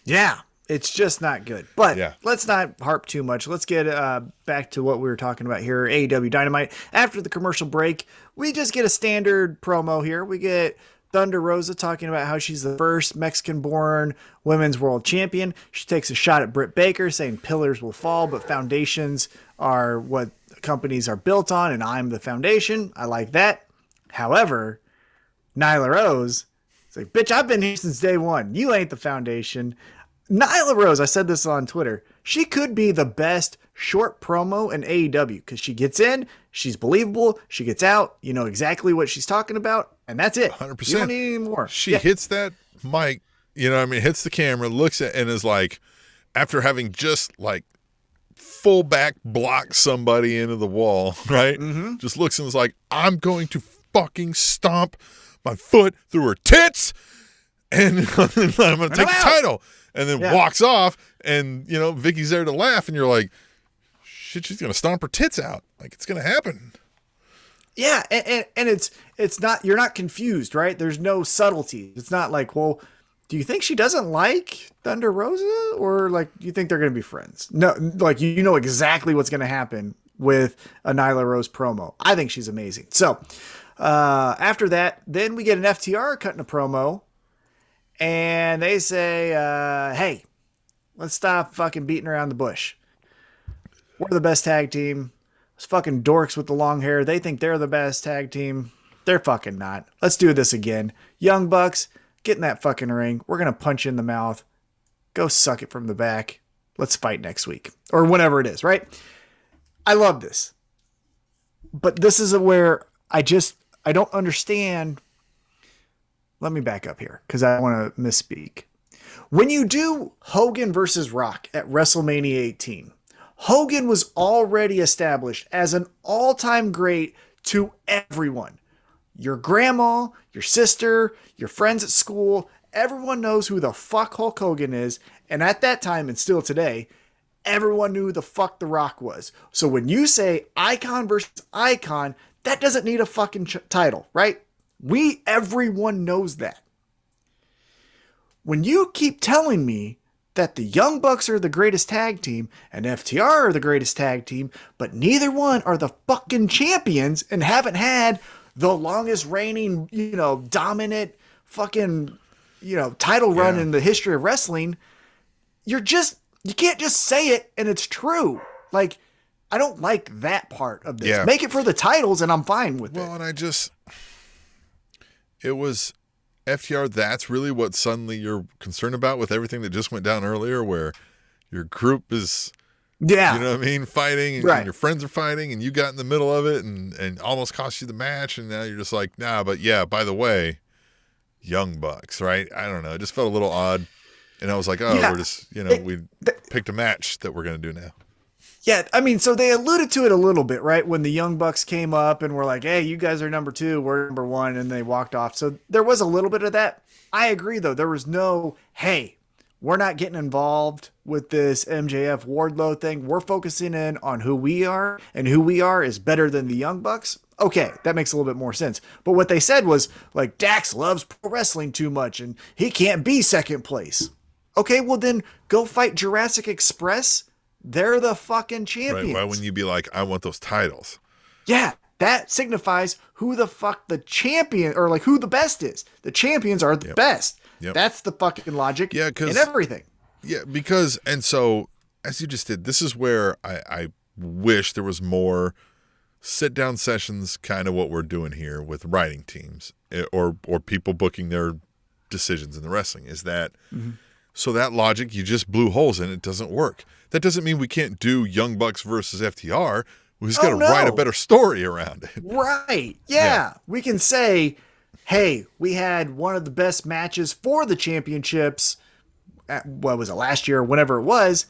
Speaker 2: Yeah, It's just not good. But
Speaker 3: Yeah.
Speaker 2: let's not harp too much. Let's get back to what we were talking about here. AEW Dynamite. After the commercial break, we just get a standard promo here. We get Thunder Rosa talking about how she's the first Mexican-born women's world champion. She takes a shot at Britt Baker, saying pillars will fall, but foundations are what companies are built on, and I'm the foundation. I like that. However, Nyla Rose, it's like, bitch, I've been here since day one. You ain't the foundation. Nyla Rose, I said this on Twitter, she could be the best short promo in AEW because she gets in, she's believable, she gets out, you know exactly what she's talking about, and that's it.
Speaker 3: 100%.
Speaker 2: You don't need any more.
Speaker 3: She hits that mic, you know what I mean, hits the camera, looks at and is like, after having just like full back block somebody into the wall, right? Mm-hmm. Just looks and is like, I'm going to fucking stomp my foot through her tits and I'm going to take the title. And then walks off, and, you know, Vicky's there to laugh, and you're like, shit, she's going to stomp her tits out. Like, it's going to happen.
Speaker 2: Yeah, and it's not, you're not confused, right? There's no subtlety. It's not like, well, do you think she doesn't like Thunder Rosa? Or, like, do you think they're going to be friends? No, like, you know exactly what's going to happen with a Nyla Rose promo. I think she's amazing. So, after that, then we get an FTR cutting a promo. And they say, hey, let's stop fucking beating around the bush. We're the best tag team. Those fucking dorks with the long hair, they think they're the best tag team. They're fucking not. Let's do this again. Young Bucks, get in that fucking ring. We're going to punch you in the mouth. Go suck it from the back. Let's fight next week. Or whenever it is, right? I love this. But this is where I don't understand. Let me back up here because I want to misspeak. When you do Hogan versus Rock at WrestleMania 18, Hogan was already established as an all-time great to everyone. Your grandma, your sister, your friends at school, everyone knows who the fuck Hulk Hogan is. And at that time, and still today, everyone knew who the fuck The Rock was. So when you say icon versus icon, that doesn't need a fucking title, right? Everyone knows that. When you keep telling me that the Young Bucks are the greatest tag team and FTR are the greatest tag team, but neither one are the fucking champions and haven't had the longest reigning, you know, dominant fucking, you know, title run in the history of wrestling, you can't just say it and it's true. Like, I don't like that part of this. Yeah. Make it for the titles and I'm fine with it.
Speaker 3: Well, and it was FTR. That's really what suddenly you're concerned about with everything that just went down earlier, where your group is, you know what I mean, fighting and, and your friends are fighting and you got in the middle of it and almost cost you the match. And now you're just like, nah, but yeah, by the way, Young Bucks, right? I don't know. It just felt a little odd. And I was like, we're just, you know, we picked a match that we're going to do now.
Speaker 2: Yeah, I mean, so they alluded to it a little bit, right? When the Young Bucks came up and were like, hey, you guys are number 2, we're number 1, and they walked off. So there was a little bit of that. I agree, though. There was no, hey, we're not getting involved with this MJF Wardlow thing. We're focusing in on who we are, and who we are is better than the Young Bucks. Okay, that makes a little bit more sense. But what they said was, like, Dax loves pro wrestling too much, and he can't be second place. Okay, well then go fight Jurassic Express. They're the fucking champions.
Speaker 3: Right. Why wouldn't you be like, I want those titles?
Speaker 2: Yeah, that signifies who the fuck the champion, or like who the best is. The champions are the best. Yep. That's the fucking logic in everything.
Speaker 3: Yeah, because, and so, as you just did, this is where I wish there was more sit-down sessions, kind of what we're doing here with writing teams or people booking their decisions in the wrestling, is that, so that logic, you just blew holes in, it doesn't work. That doesn't mean we can't do Young Bucks versus FTR. We just got to write a better story around it.
Speaker 2: Right. Yeah. We can say, hey, we had one of the best matches for the championships. What was it, last year or whenever it was?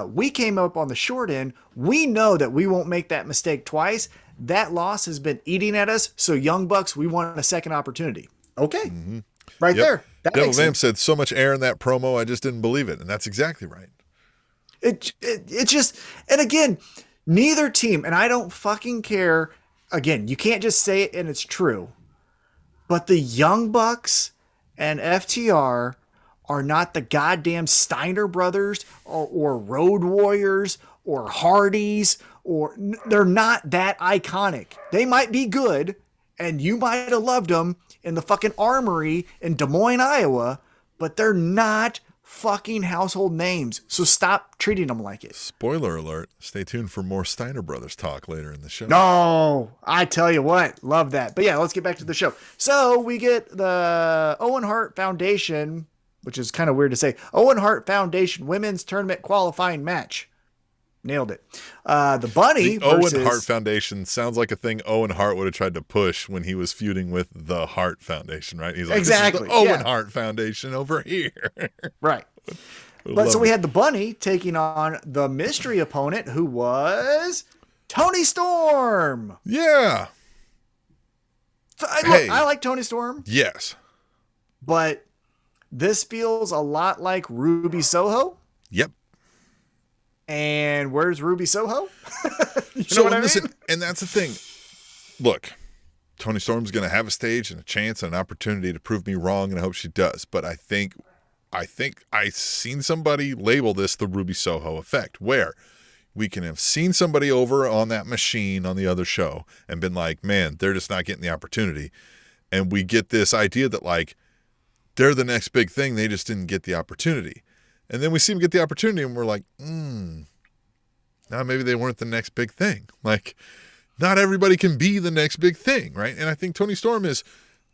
Speaker 2: We came up on the short end. We know that we won't make that mistake twice. That loss has been eating at us. So Young Bucks, we want a second opportunity. Okay. Right there. That
Speaker 3: Devil Vamp said so much air in that promo, I just didn't believe it. And that's exactly right.
Speaker 2: It just, and again, neither team, and I don't fucking care. Again, you can't just say it and it's true. But the Young Bucks and FTR are not the goddamn Steiner brothers or Road Warriors or Hardys, they're not that iconic. They might be good, and you might have loved them in the fucking Armory in Des Moines, Iowa, but they're not fucking household names. So stop treating them like it.
Speaker 3: Spoiler alert. Stay tuned for more Steiner Brothers talk later in the show.
Speaker 2: No, I tell you what, love that. But yeah, let's get back to the show. So we get the Owen Hart Foundation, which is kind of weird to say, Owen Hart Foundation Women's Tournament Qualifying Match. Nailed it. The Bunny versus...
Speaker 3: Owen Hart Foundation sounds like a thing Owen Hart would have tried to push when he was feuding with the Hart Foundation, right? He's like,
Speaker 2: exactly.
Speaker 3: This is the Owen Hart Foundation over here.
Speaker 2: Right. But so we had the Bunny taking on the mystery opponent, who was Toni Storm.
Speaker 3: Yeah.
Speaker 2: So I like Toni Storm.
Speaker 3: Yes.
Speaker 2: But this feels a lot like Ruby Soho.
Speaker 3: Yep.
Speaker 2: And where's Ruby Soho? You know what I mean?
Speaker 3: And that's the thing. Look, Toni Storm's going to have a stage and a chance and an opportunity to prove me wrong, and I hope she does. But I think I've seen somebody label this the Ruby Soho effect, where we can have seen somebody over on that machine on the other show and been like, man, they're just not getting the opportunity. And we get this idea that, like, they're the next big thing. They just didn't get the opportunity. And then we see them get the opportunity and we're like, now maybe they weren't the next big thing. Like, not everybody can be the next big thing, right? And I think Toni Storm is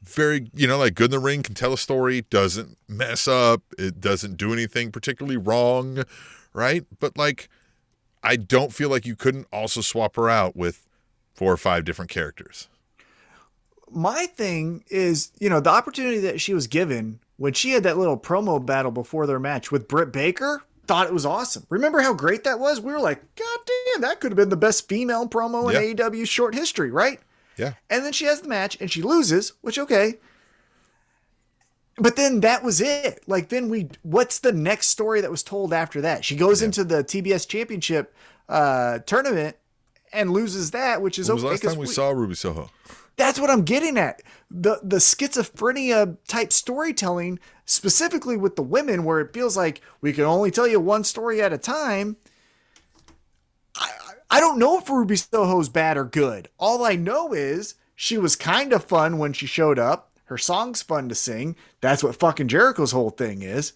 Speaker 3: very, like, good in the ring, can tell a story, doesn't mess up, it doesn't do anything particularly wrong, right? But, like, I don't feel like you couldn't also swap her out with 4 or 5 different characters.
Speaker 2: My thing is, the opportunity that she was given when she had that little promo battle before their match with Britt Baker, thought it was awesome. Remember how great that was? We were like, God damn, that could have been the best female promo in AEW's short history, right?
Speaker 3: Yeah.
Speaker 2: And then she has the match and she loses, which, okay. But then that was it. Like, then what's the next story that was told after that? She goes into the TBS Championship tournament and loses that, which is
Speaker 3: okay. When was the last time we saw Ruby Soho?
Speaker 2: That's what I'm getting at. The schizophrenia type storytelling, specifically with the women, where it feels like we can only tell you one story at a time. I don't know if Ruby Soho's bad or good. All I know is she was kind of fun when she showed up. Her song's fun to sing. That's what fucking Jericho's whole thing is.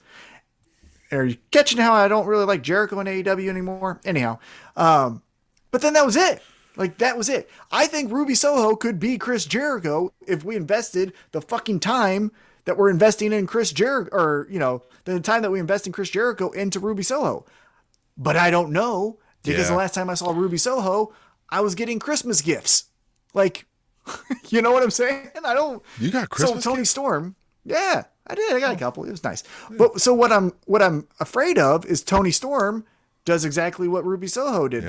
Speaker 2: Are you catching how I don't really like Jericho in AEW anymore? Anyhow. But then that was it. Like, that was it. I think Ruby Soho could be Chris Jericho if we invested the fucking time that we're investing in Chris Jericho, or, the time that we invest in Chris Jericho into Ruby Soho. But I don't know, because the last time I saw Ruby Soho, I was getting Christmas gifts. Like, you know what I'm saying? I don't.
Speaker 3: You got Christmas
Speaker 2: gifts? Toni Storm. Yeah, I did. I got a couple. It was nice. But so what I'm afraid of is Toni Storm does exactly what Ruby Soho did,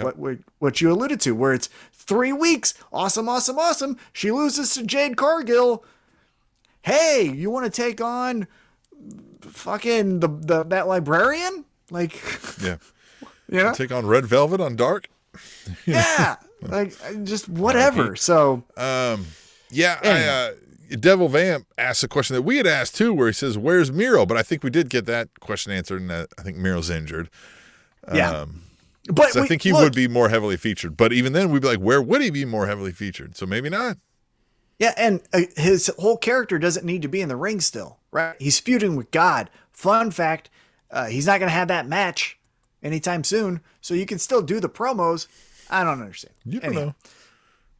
Speaker 2: what you alluded to, where it's 3 weeks. Awesome, awesome, awesome. She loses to Jade Cargill. Hey, you want to take on fucking that librarian? Like,
Speaker 3: yeah. Take on Red Velvet on Dark?
Speaker 2: Yeah. Like, just whatever. So,
Speaker 3: Devil Vamp asked a question that we had asked too, where he says, where's Miro? But I think we did get that question answered, and I think Miro's injured. But I think he would be more heavily featured. But even then, we'd be like, where would he be more heavily featured? So maybe not.
Speaker 2: Yeah, and his whole character doesn't need to be in the ring still, right? He's feuding with God. Fun fact, he's not going to have that match anytime soon, so you can still do the promos. I don't understand.
Speaker 3: You don't know.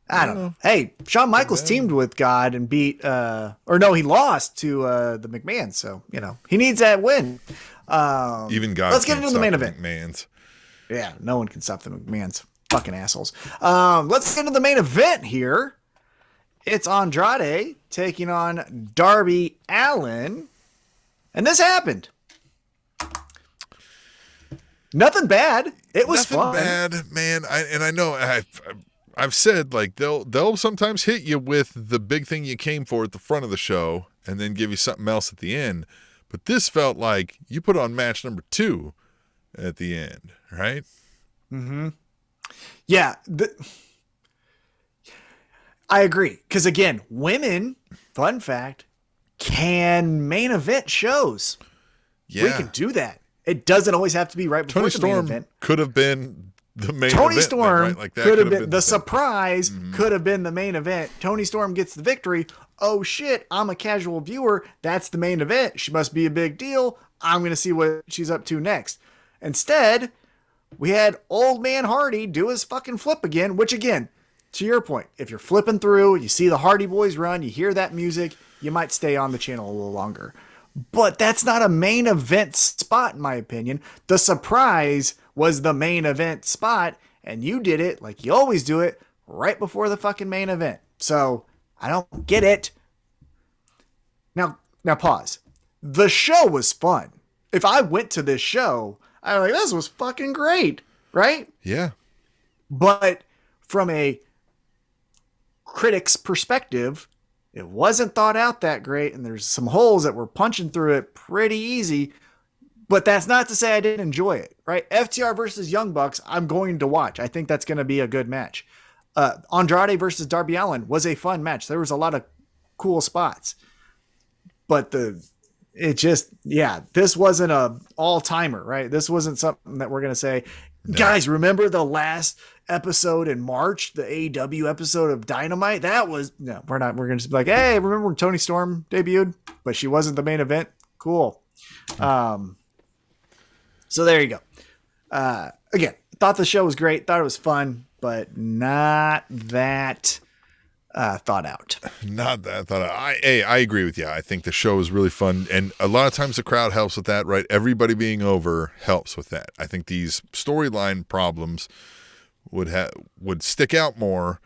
Speaker 2: I don't know. Hey, Shawn Michaels teamed with God and beat, he lost to the McMahons, so, he needs that win.
Speaker 3: Even God.
Speaker 2: Let's get into the main event.
Speaker 3: McMahons.
Speaker 2: Yeah, no one can stop the McMahons. Fucking assholes. Let's get into the main event here. It's Andrade taking on Darby Allen. And this happened. Nothing bad. It was fun.
Speaker 3: Nothing bad, man. I know I've said, like, they'll sometimes hit you with the big thing you came for at the front of the show and then give you something else at the end. But this felt like you put on match number 2 at the end, right?
Speaker 2: Mm-hmm. Yeah. I agree. Because, again, women, fun fact, can main event shows.
Speaker 3: Yeah.
Speaker 2: We can do that. It doesn't always have to be right before
Speaker 3: Tony
Speaker 2: the main
Speaker 3: Storm
Speaker 2: event.
Speaker 3: could have been the main
Speaker 2: Tony
Speaker 3: event.
Speaker 2: Storm
Speaker 3: Right? Like that
Speaker 2: could have been the
Speaker 3: thing.
Speaker 2: surprise. Could have been the main event. Tony Storm gets the victory. Oh shit! I'm a casual viewer. That's the main event. She must be a big deal. I'm gonna see what she's up to next. Instead, we had Old Man Hardy do his fucking flip again. Which again, to your point, if you're flipping through, you see the Hardy Boys run, you hear that music, you might stay on the channel a little longer. But that's not a main event spot, in my opinion. The surprise was the main event spot, and you did it like you always do it right before the fucking main event. So I don't get it. Now pause. The show was fun. If I went to this show, I was like, this was fucking great, right?
Speaker 3: Yeah.
Speaker 2: But from a critic's perspective, it wasn't thought out that great, and there's some holes that were punching through it pretty easy. But that's not to say I didn't enjoy it, right? FTR versus Young Bucks, I'm going to watch. I think that's going to be a good match. Andrade versus Darby Allen was a fun match. There was a lot of cool spots. But this wasn't a all-timer, right? This wasn't something that we're going to say, guys, remember the last episode in March, the AEW episode of Dynamite? That was, no, we're not. We're going to be like, hey, remember when Toni Storm debuted, but she wasn't the main event? Cool. So there you go. Again, thought the show was great. Thought it was fun, but not that thought out.
Speaker 3: Not that thought out. I agree with you. I think the show is really fun, and a lot of times the crowd helps with that, right? Everybody being over helps with that. I think these storyline problems would stick out more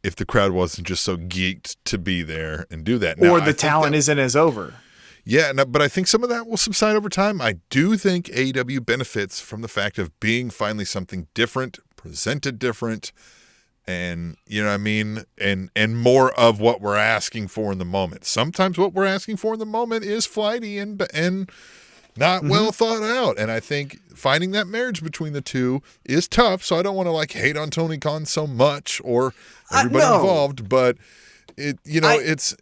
Speaker 3: if the crowd wasn't just so geeked to be there and do that. Now,
Speaker 2: or the talent isn't as over.
Speaker 3: Yeah, but I think some of that will subside over time. I do think AEW benefits from the fact of being finally something different, presented different, and you know what I mean, and more of what we're asking for in the moment. Sometimes what we're asking for in the moment is flighty and not well thought out, and I think finding that marriage between the two is tough. So I don't want to like hate on Tony Khan so much or everybody involved, but it's.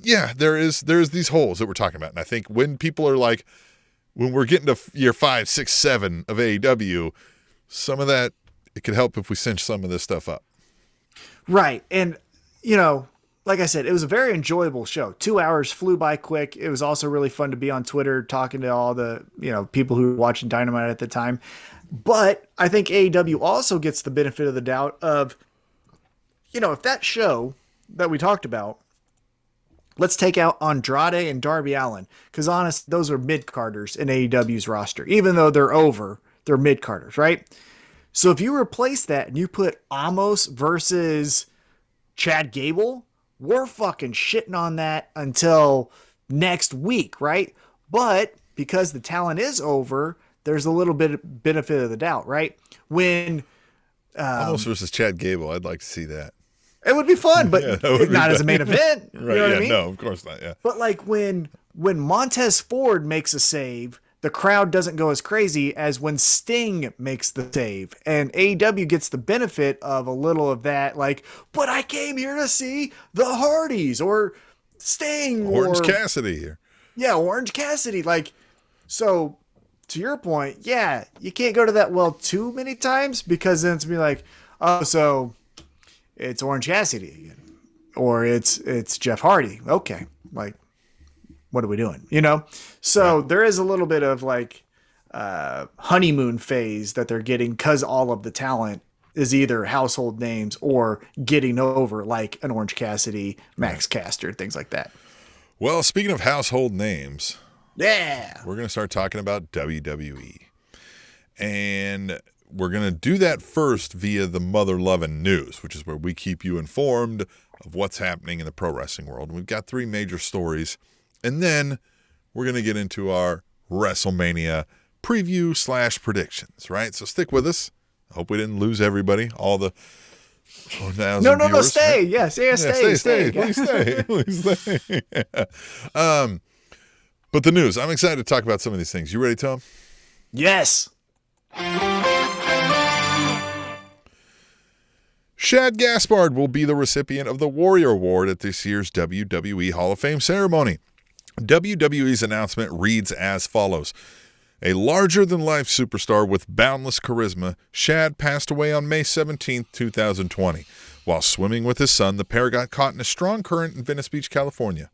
Speaker 3: Yeah, there's these holes that we're talking about. And I think when people are like, when we're getting to year 5, 6, 7 of AEW, some of that, it could help if we cinch some of this stuff up.
Speaker 2: Right. And, like I said, it was a very enjoyable show. 2 hours flew by quick. It was also really fun to be on Twitter talking to all the, people who were watching Dynamite at the time. But I think AEW also gets the benefit of the doubt of, if that show that we talked about, let's take out Andrade and Darby Allen, because honest, those are mid-carders in AEW's roster. Even though they're over, they're mid-carders, right? So if you replace that and you put Amos versus Chad Gable, we're fucking shitting on that until next week, right? But because the talent is over, there's a little bit of benefit of the doubt, right? When
Speaker 3: Amos versus Chad Gable, I'd like to see that.
Speaker 2: It would be fun, but not as a main event.
Speaker 3: Right,
Speaker 2: you know what I mean?
Speaker 3: No, of course not, yeah.
Speaker 2: But like when Montez Ford makes a save, the crowd doesn't go as crazy as when Sting makes the save. And AEW gets the benefit of a little of that, like, but I came here to see the Hardys or Sting.
Speaker 3: Orange Cassidy here. Yeah,
Speaker 2: Orange Cassidy. Like, so to your point, yeah, you can't go to that well too many times because then it's be like, oh, so it's Orange Cassidy again, or it's Jeff Hardy. Okay, like, what are we doing? So there is a little bit of like honeymoon phase that they're getting because all of the talent is either household names or getting over, like an Orange Cassidy, Maxcaster, things like that.
Speaker 3: Well, speaking of household names,
Speaker 2: yeah,
Speaker 3: we're going to start talking about WWE, and we're going to do that first via the Mother Lovin' News, which is where we keep you informed of what's happening in the pro wrestling world. We've got 3 major stories, and then we're going to get into our WrestleMania preview / predictions, right? So stick with us. I hope we didn't lose everybody, all the 4,000
Speaker 2: No,
Speaker 3: viewers.
Speaker 2: stay. Yes, yeah, stay.
Speaker 3: Please stay. But the news, I'm excited to talk about some of these things. You ready, Tom?
Speaker 2: Yes.
Speaker 3: Shad Gaspard will be the recipient of the Warrior Award at this year's WWE Hall of Fame ceremony. WWE's announcement reads as follows. A larger-than-life superstar with boundless charisma, Shad passed away on May 17, 2020. While swimming with his son, the pair got caught in a strong current in Venice Beach, California.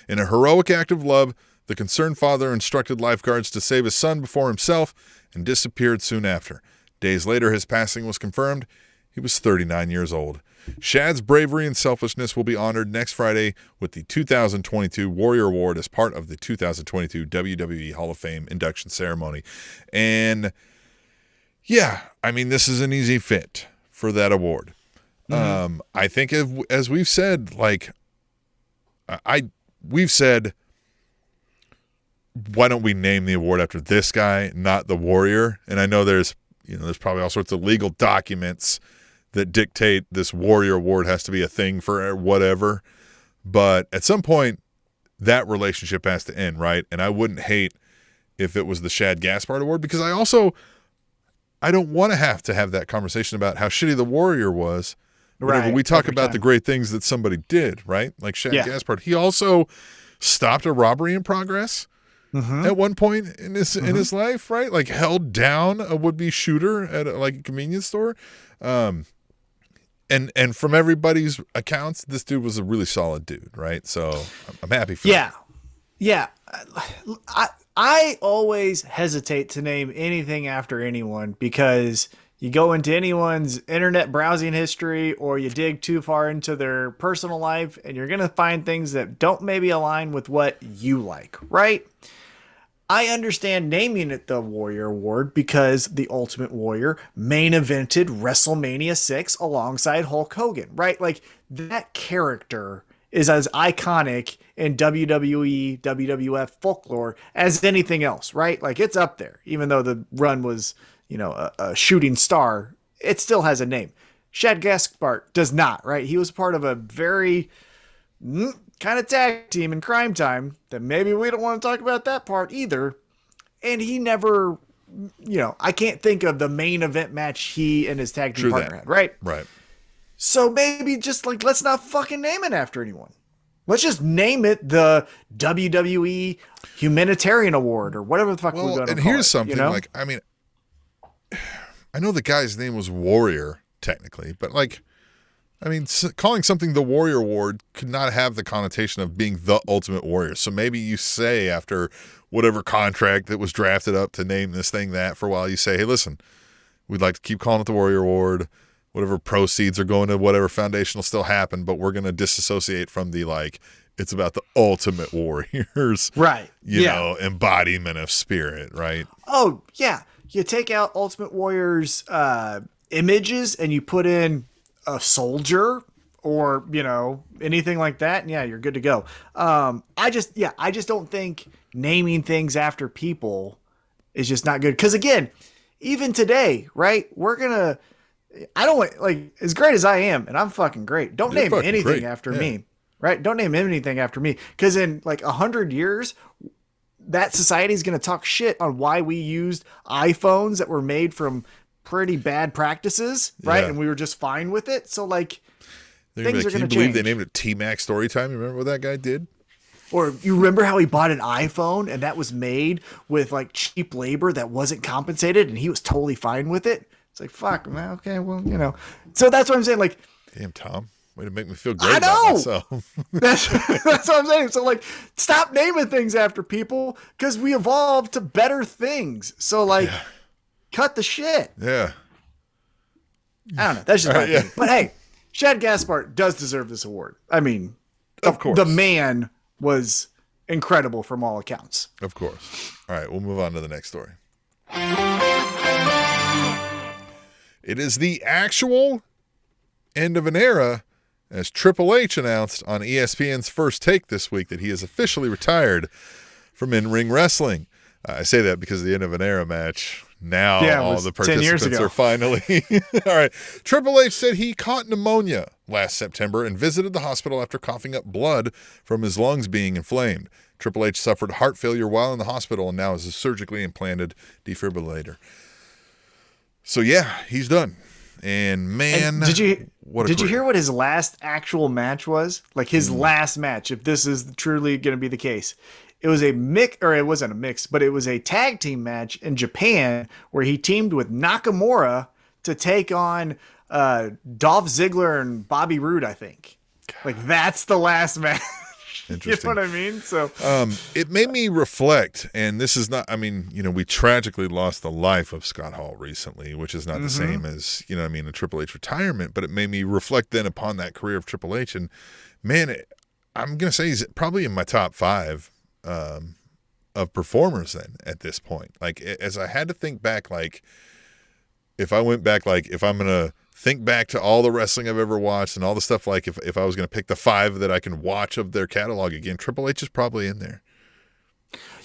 Speaker 3: In a heroic act of love, the concerned father instructed lifeguards to save his son before himself and disappeared soon after. Days later, his passing was confirmed. He was 39 years old. Shad's bravery and selfishness will be honored next Friday with the 2022 Warrior Award as part of the 2022 WWE Hall of Fame induction ceremony. And yeah, I mean, this is an easy fit for that award. Mm-hmm. I think as we've said, like we've said, why don't we name the award after this guy, not the Warrior? And I know there's probably all sorts of legal documents that dictate this Warrior Award has to be a thing for whatever. But at some point, that relationship has to end, right? And I wouldn't hate if it was the Shad Gaspard Award, because I don't want to have that conversation about how shitty the Warrior was whenever we talk about the great things that somebody did, right? Like Shad Gaspard. He also stopped a robbery in progress at one point in his life, right? Like held down a would-be shooter at a convenience store. And from everybody's accounts, this dude was a really solid dude, right? So I'm happy for that.
Speaker 2: Yeah. I always hesitate to name anything after anyone because you go into anyone's internet browsing history or you dig too far into their personal life and you're going to find things that don't maybe align with what you like, right? I understand naming it the Warrior Award because the Ultimate Warrior main evented WrestleMania 6 alongside Hulk Hogan, right? Like that character is as iconic in WWE, WWF folklore as anything else, right? Like it's up there, even though the run was, a shooting star, it still has a name. Shad Gaspard does not, right? He was part of a very kind of tag team in Crime Time that maybe we don't want to talk about that part either. And he never, I can't think of the main event match he and his tag team partner had, right?
Speaker 3: Right.
Speaker 2: So maybe just let's not fucking name it after anyone. Let's just name it the WWE Humanitarian Award or whatever the fuck we're going to call it.
Speaker 3: And here's something I know the guy's name was Warrior technically, but calling something the Warrior Award could not have the connotation of being the Ultimate Warrior. So maybe you say after whatever contract that was drafted up to name this thing that for a while, you say, hey, listen, we'd like to keep calling it the Warrior Award. Whatever proceeds are going to whatever foundation will still happen, but we're going to disassociate from the it's about the Ultimate Warriors,
Speaker 2: right?
Speaker 3: Embodiment of spirit, right?
Speaker 2: Oh yeah, you take out Ultimate Warriors images and you put in a soldier or anything like that, and you're good to go. I just don't think naming things after people is just not good, because again, even today, right, I don't want, as great as I am, and I'm fucking great, don't name anything after me, right? Don't name anything after me, because in 100 years that society is going to talk shit on why we used iPhones that were made from pretty bad practices, right? And we were just fine with it. So things are going to change. Can you believe
Speaker 3: they named it T-Mac Storytime? You remember what that guy did?
Speaker 2: Or you remember how he bought an iPhone and that was made with cheap labor that wasn't compensated and he was totally fine with it? It's fuck, man. Okay, well, So that's what I'm saying.
Speaker 3: Damn, Tom. Way to make me feel great about myself.
Speaker 2: That's what I'm saying. So stop naming things after people because we evolved to better things. So cut the shit.
Speaker 3: Yeah.
Speaker 2: I don't know. That's just my opinion. But hey, Shad Gaspard does deserve this award. I mean,
Speaker 3: of course.
Speaker 2: The man was incredible from all accounts.
Speaker 3: Of course. All right, we'll move on to the next story. It is the actual end of an era as Triple H announced on ESPN's First Take this week that he has officially retired from in-ring wrestling. I say that because of the end of an era match. Now all the participants are finally... All right. Triple H said he caught pneumonia last September and visited the hospital after coughing up blood from his lungs being inflamed. Triple H suffered heart failure while in the hospital and now has a surgically implanted defibrillator. So yeah, he's done. And man,
Speaker 2: And did you
Speaker 3: career.
Speaker 2: hear what his last actual match was? Like his last match, if this is truly going to be the case. It was a mix, or it wasn't a mix, but it was a tag team match in Japan where he teamed with Nakamura to take on Dolph Ziggler and Bobby Roode, I think. Like that's the last match. You know what I mean? So
Speaker 3: it made me reflect, and this is not, I mean, we tragically lost the life of Scott Hall recently, which is not the same as, a Triple H retirement, but it made me reflect then upon that career of Triple H. And man, I'm going to say he's probably in my top 5 of performers then at this point. Like, as I had to think back, like, if I went back, like, if I'm going to think back to all the wrestling I've ever watched and all the stuff, like, if I was going to pick the 5 that I can watch of their catalog again, Triple H is probably in there.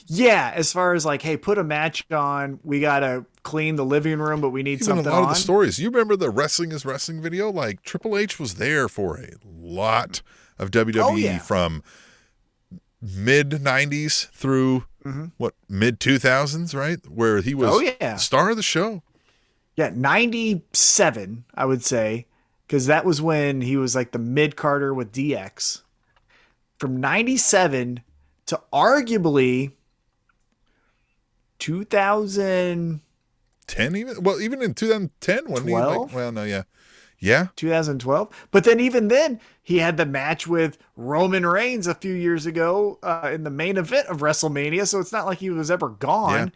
Speaker 2: Yeah, as far as like, hey, put a match on, we got to clean the living room, but we need something on.
Speaker 3: A lot of the stories. You remember the Wrestling is Wrestling video? Like, Triple H was there for a lot of WWE from mid-90s through, mid-2000s, right? Where he was the star of the show.
Speaker 2: Yeah, 97, I would say, because that was when he was like the mid-Carter with DX. From 97 to arguably
Speaker 3: 2010 even? Well, even in 2010, wasn't he? Like, well, no, yeah. Yeah.
Speaker 2: 2012. But then even then, he had the match with Roman Reigns a few years ago in the main event of WrestleMania, so it's not like he was ever gone. Yeah.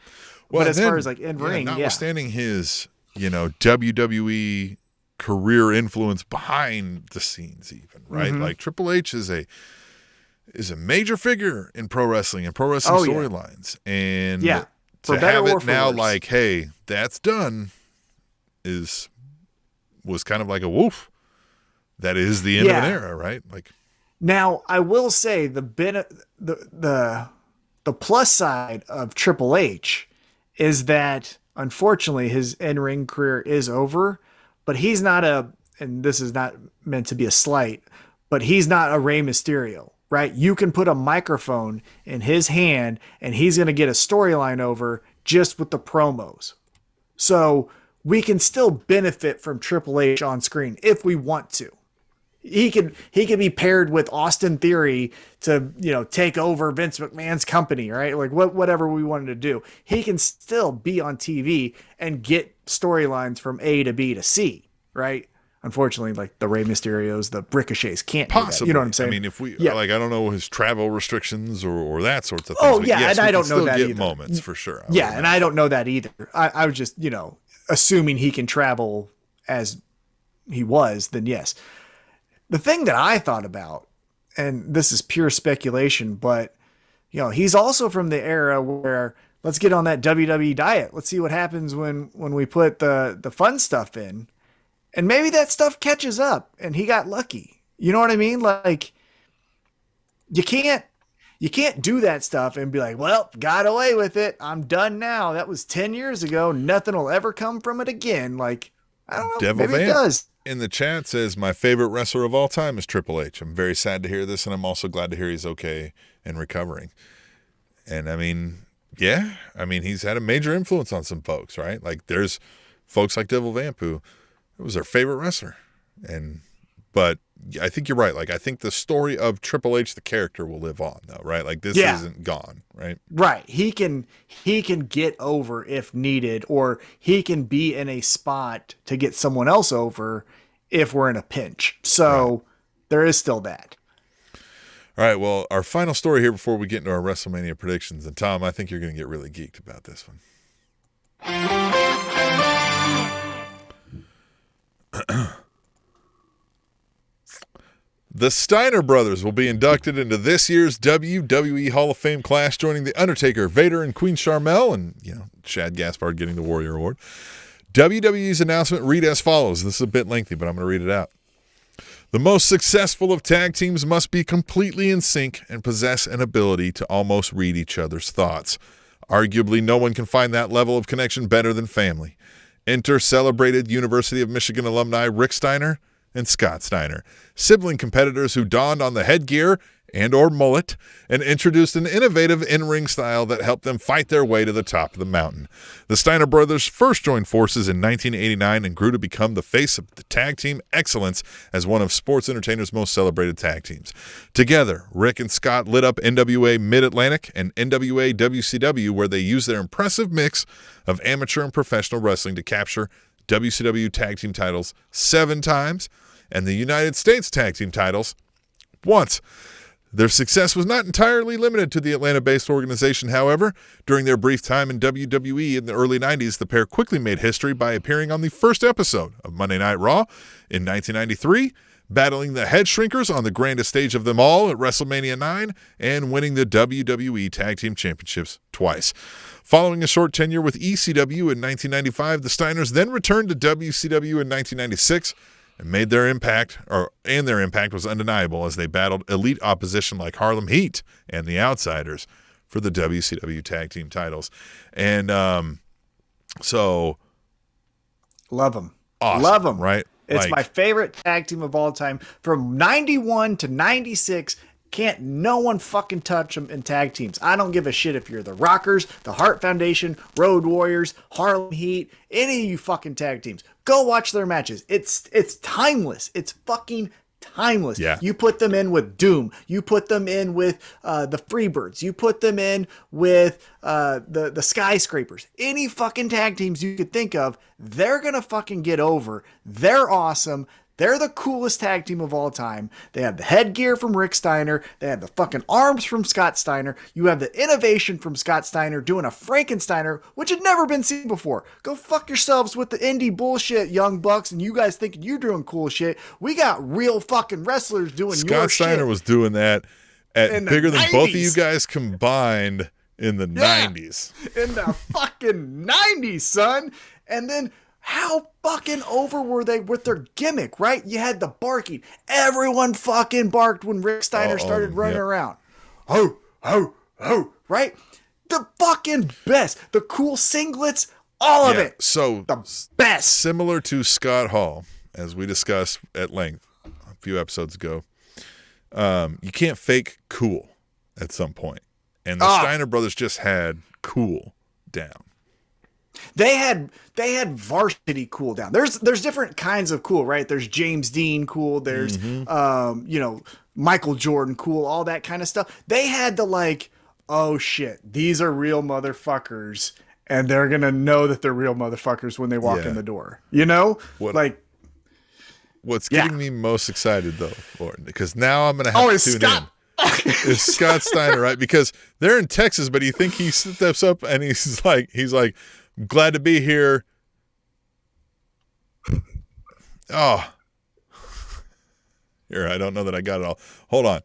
Speaker 2: Well, but as far as like in ring,
Speaker 3: notwithstanding his, WWE career influence behind the scenes even, right? Like Triple H is a major figure in pro wrestling and pro wrestling storylines. And to have it now worse. Like, hey, that's done was kind of like a woof. That is the end of an era, right? Like,
Speaker 2: now I will say the plus side of Triple H is that unfortunately his in-ring career is over, but he's not and this is not meant to be a slight, but he's not a Rey Mysterio, right? You can put a microphone in his hand and he's going to get a storyline over just with the promos. So we can still benefit from Triple H on screen if we want to. He could be paired with Austin Theory to, take over Vince McMahon's company, right? Like whatever we wanted to do. He can still be on TV and get storylines from A to B to C, right? Unfortunately, like the Rey Mysterios, the Ricochets can't do that. You know what I'm saying?
Speaker 3: I mean, if we like, I don't know his travel restrictions or that sorts of things.
Speaker 2: Oh yeah, yes, and I don't know that either.
Speaker 3: Moments for sure.
Speaker 2: I don't know that either. I was just, assuming he can travel as he was, then yes. The thing that I thought about, and this is pure speculation, but he's also from the era where let's get on that WWE diet. Let's see what happens when we put the fun stuff in, and maybe that stuff catches up. And he got lucky. You know what I mean? Like you can't do that stuff and be like, well, got away with it. I'm done now. That was 10 years ago. Nothing will ever come from it again. Like I don't know. Maybe it does.
Speaker 3: In the chat says, my favorite wrestler of all time is Triple H. I'm very sad to hear this, and I'm also glad to hear he's okay and recovering. And I mean, he's had a major influence on some folks, right? Like there's folks like Devil Vamp who was their favorite wrestler. But I think you're right. Like I think the story of Triple H, the character, will live on though, right? Like this isn't gone, right?
Speaker 2: Right. He can get over if needed, or he can be in a spot to get someone else over if we're in a pinch. So there is still that.
Speaker 3: All right. Well, our final story here before we get into our WrestleMania predictions. And Tom, I think you're going to get really geeked about this one. The Steiner brothers will be inducted into this year's WWE Hall of Fame class, joining The Undertaker, Vader, and Queen Sharmell, and, Shad Gaspard getting the Warrior Award. WWE's announcement read as follows. This is a bit lengthy, but I'm going to read it out. The most successful of tag teams must be completely in sync and possess an ability to almost read each other's thoughts. Arguably, no one can find that level of connection better than family. Enter celebrated University of Michigan alumni Rick Steiner and Scott Steiner, sibling competitors who donned on the headgear and or mullet, and introduced an innovative in-ring style that helped them fight their way to the top of the mountain. The Steiner brothers first joined forces in 1989 and grew to become the face of the tag team excellence as one of sports entertainers' most celebrated tag teams. Together, Rick and Scott lit up NWA Mid-Atlantic and NWA WCW, where they used their impressive mix of amateur and professional wrestling to capture WCW tag team titles 7 times and the United States tag team titles once. Their success was not entirely limited to the Atlanta-based organization, however. During their brief time in WWE in the early 90s, the pair quickly made history by appearing on the first episode of Monday Night Raw in 1993, battling the Head Shrinkers on the grandest stage of them all at WrestleMania 9, and winning the WWE Tag Team Championships twice. Following a short tenure with ECW in 1995, the Steiners then returned to WCW in 1996, and their impact was undeniable as they battled elite opposition like Harlem Heat and the Outsiders for the WCW tag team titles. And so
Speaker 2: love them.
Speaker 3: Awesome,
Speaker 2: love them.
Speaker 3: Right?
Speaker 2: It's my favorite tag team of all time. From 91 to 96, can't no one fucking touch them in tag teams. I don't give a shit if you're the Rockers, the Hart Foundation, Road Warriors, Harlem Heat, any of you fucking tag teams. Go watch their matches. It's timeless. It's fucking timeless.
Speaker 3: Yeah.
Speaker 2: You put them in with Doom. You put them in with the Freebirds. You put them in with the Skyscrapers. Any fucking tag teams you could think of, they're gonna fucking get over. They're awesome. They're the coolest tag team of all time. They have the headgear from Rick Steiner. They have the fucking arms from Scott Steiner. You have the innovation from Scott Steiner doing a Frankensteiner, which had never been seen before. Go fuck yourselves with the indie bullshit, young bucks, and you guys thinking you're doing cool shit. We got real fucking wrestlers doing your shit.
Speaker 3: Scott Steiner was doing that at bigger than both of you guys combined in the 90s.
Speaker 2: In the fucking 90s, son. And then how fucking over were they with their gimmick, right? You had the barking. Everyone fucking barked when Rick Steiner started running around. Ho, ho, ho, right? The fucking best. The cool singlets, all of it.
Speaker 3: So
Speaker 2: the best.
Speaker 3: Similar to Scott Hall, as we discussed at length a few episodes ago, you can't fake cool at some point. And the Steiner brothers just had cool down.
Speaker 2: They had varsity cool down. There's different kinds of cool, right? There's James Dean cool. There's Michael Jordan cool, all that kind of stuff. They had the like, oh shit, these are real motherfuckers, and they're gonna know that they're real motherfuckers when they walk in the door. You know,
Speaker 3: what's getting me most excited though, Lauren, because now I'm gonna have to tune in. Is Scott Steiner, right? Because they're in Texas, but you think he steps up and he's like, glad to be here. Oh, here, I don't know that I got it all. Hold on.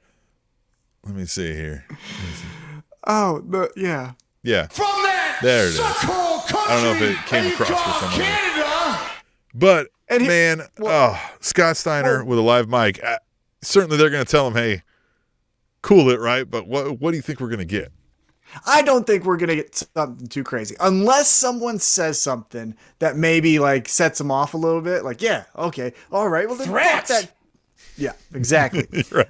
Speaker 3: Let me see here.
Speaker 2: Oh, yeah.
Speaker 3: From that there it is. I don't know if it came across for some reason. But, Scott Steiner with a live mic. Certainly they're going to tell him, hey, cool it, right? But what do you think we're going to get?
Speaker 2: I don't think we're going to get something too crazy. Unless someone says something that maybe like sets them off a little bit. Like, yeah, okay. All right. Well, then fuck that. Yeah, exactly.
Speaker 3: Right.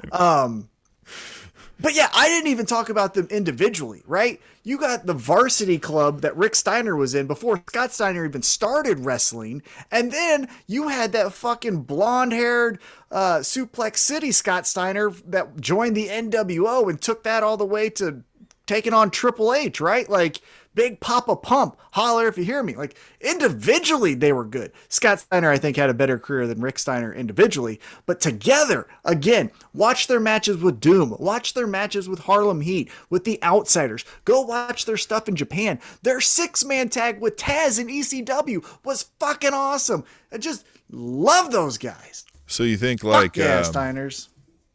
Speaker 2: But yeah, I didn't even talk about them individually, right? You got the varsity club that Rick Steiner was in before Scott Steiner even started wrestling. And then you had that fucking blonde-haired Suplex City Scott Steiner that joined the NWO and took that all the way to taking on Triple H, right? Like, Big Papa Pump, holler if you hear me. Like, individually, they were good. Scott Steiner, I think, had a better career than Rick Steiner individually. But together, again, watch their matches with Doom. Watch their matches with Harlem Heat, with the Outsiders. Go watch their stuff in Japan. Their 6-man tag with Taz in ECW was fucking awesome. I just love those guys.
Speaker 3: So you think, like...
Speaker 2: Steiners.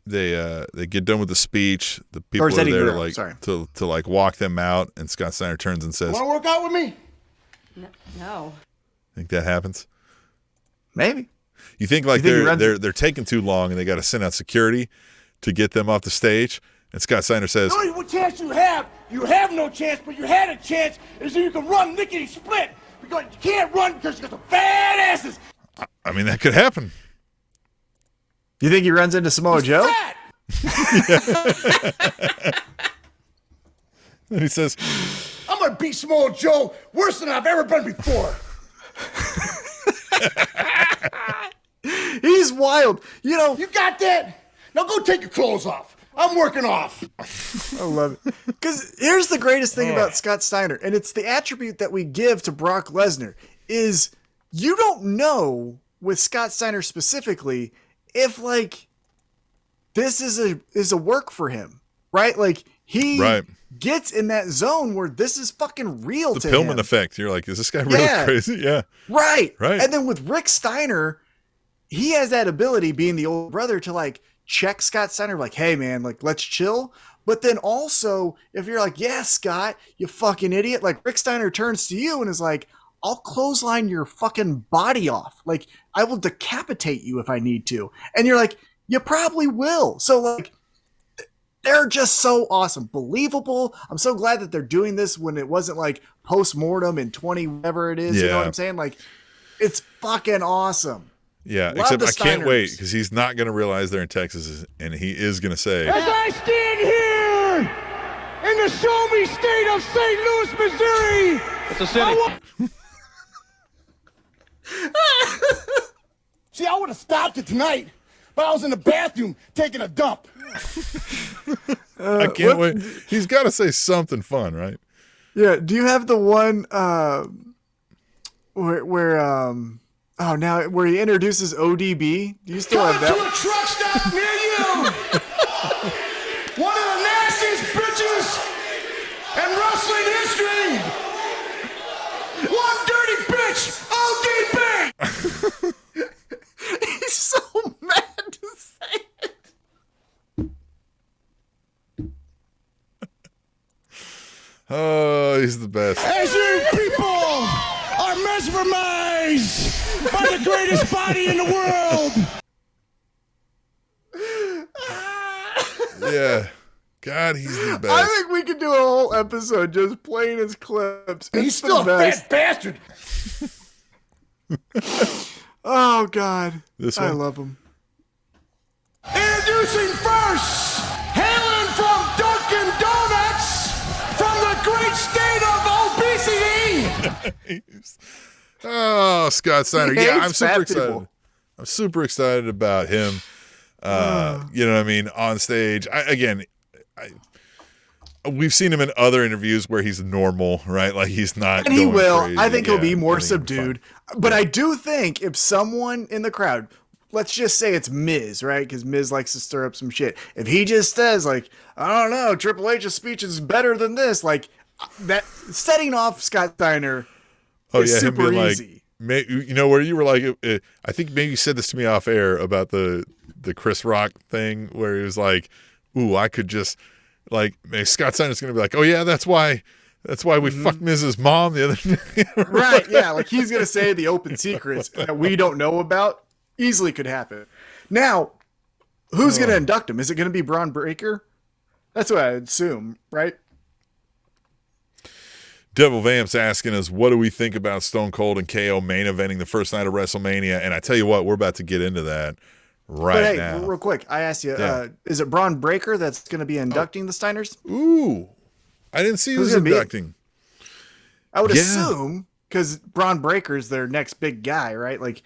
Speaker 3: They get done with the speach. The people are there to like walk them out, and Scott Steiner turns and says,
Speaker 4: "Want to work out with me?"
Speaker 1: No.
Speaker 3: Think that happens?
Speaker 2: Maybe.
Speaker 3: You think like they're taking too long, and they got to send out security to get them off the stage? And Scott Steiner says,
Speaker 4: "The only chance you have no chance, but you had a chance, is if you can run lickety split. Because you can't run because you got some fat asses."
Speaker 3: I mean, that could happen.
Speaker 2: You think he runs into Samoa Joe?
Speaker 4: Fat.
Speaker 3: And he says,
Speaker 4: I'm gonna beat Samoa Joe worse than I've ever been before.
Speaker 2: He's wild. You know,
Speaker 4: You got that? Now go take your clothes off. I'm working off.
Speaker 2: I love it. Because here's the greatest thing about Scott Steiner, and it's the attribute that we give to Brock Lesnar, is you don't know with Scott Steiner specifically if like this is a work for him, right? Like he gets in that zone where this is fucking real to him.
Speaker 3: The Pillman effect. You're like, is this guy really crazy? Yeah.
Speaker 2: Right.
Speaker 3: Right.
Speaker 2: And then with Rick Steiner, he has that ability, being the old brother, to like check Scott Steiner, like, hey man, like let's chill. But then also, if you're like, yeah, Scott, you fucking idiot, like Rick Steiner turns to you and is like, I'll clothesline your fucking body off. Like, I will decapitate you if I need to. And you're like, you probably will. So like, they're just so awesome, believable. I'm so glad that they're doing this when it wasn't like post-mortem in 20 whatever it is. You know what I'm saying? Like, it's fucking awesome.
Speaker 3: Yeah,
Speaker 2: Love
Speaker 3: except
Speaker 2: the
Speaker 3: I can't
Speaker 2: Steiners.
Speaker 3: wait because he's not going to realize they're in Texas, and he is going to say,
Speaker 4: As I stand here in the show me state of St. Louis, Missouri.
Speaker 5: It's a city.
Speaker 4: See, I would have stopped it tonight, but I was in the bathroom taking a dump.
Speaker 3: I can't wait. He's got to say something fun, right?
Speaker 2: Yeah. Do you have the one where he introduces ODB? Do you still have
Speaker 4: Coming to
Speaker 2: that?
Speaker 4: a truck stop near you. One of the nastiest bitches in wrestling history. One dirty bitch, ODB.
Speaker 2: He's so mad to say it.
Speaker 3: Oh, he's the best.
Speaker 4: As you people are mesmerized by the greatest body in the world.
Speaker 3: Yeah. God, he's the best.
Speaker 2: I think we could do a whole episode just playing his clips.
Speaker 4: He's
Speaker 2: It's
Speaker 4: still
Speaker 2: the
Speaker 4: a
Speaker 2: best.
Speaker 4: fat bastard.
Speaker 2: Oh God,
Speaker 3: This
Speaker 2: I
Speaker 3: one?
Speaker 2: love him.
Speaker 4: Introducing first, hailing from Dunkin' Donuts, from the great state of obesity.
Speaker 3: Oh, Scott Steiner.
Speaker 2: He
Speaker 3: Yeah,
Speaker 2: hates
Speaker 3: I'm super
Speaker 2: fat
Speaker 3: excited.
Speaker 2: people.
Speaker 3: I'm super excited about him. You know what I mean? On stage. We've seen him in other interviews where he's normal, right? Like he's not.
Speaker 2: And he
Speaker 3: going
Speaker 2: will.
Speaker 3: crazy.
Speaker 2: I think he'll be
Speaker 3: Yeah,
Speaker 2: more
Speaker 3: I think he'll be
Speaker 2: subdued.
Speaker 3: fine.
Speaker 2: But I do think if someone in the crowd, let's just say it's Miz, right? Because Miz likes to stir up some shit. If he just says like, I don't know, Triple H's speech is better than this, like that, setting off Scott Steiner is
Speaker 3: him
Speaker 2: super
Speaker 3: being
Speaker 2: easy.
Speaker 3: Like, you know, where you were like, I think maybe you said this to me off air about the Chris Rock thing, where he was like, "Ooh, I could just like." Scott Steiner's going to be like, "Oh yeah, that's why we fucked Mrs. Mom the other day."
Speaker 2: Right, yeah, like he's gonna say the open secrets that we don't know about. Easily could happen. Now, who's gonna induct him? Is it gonna be Braun Breaker? That's what I assume, right?
Speaker 3: Devil Vamp's asking us, what do we think about Stone Cold and KO main eventing the first night of WrestleMania? And I tell you what, we're about to get into that right now.
Speaker 2: Real quick, I asked you,
Speaker 3: Yeah.
Speaker 2: is it Braun Breaker that's going to be inducting the Steiners?
Speaker 3: Ooh, I didn't see who's
Speaker 2: gonna be it?
Speaker 3: inducting.
Speaker 2: I would
Speaker 3: Yeah.
Speaker 2: assume, because Braun Breaker's their next big guy, right? Like,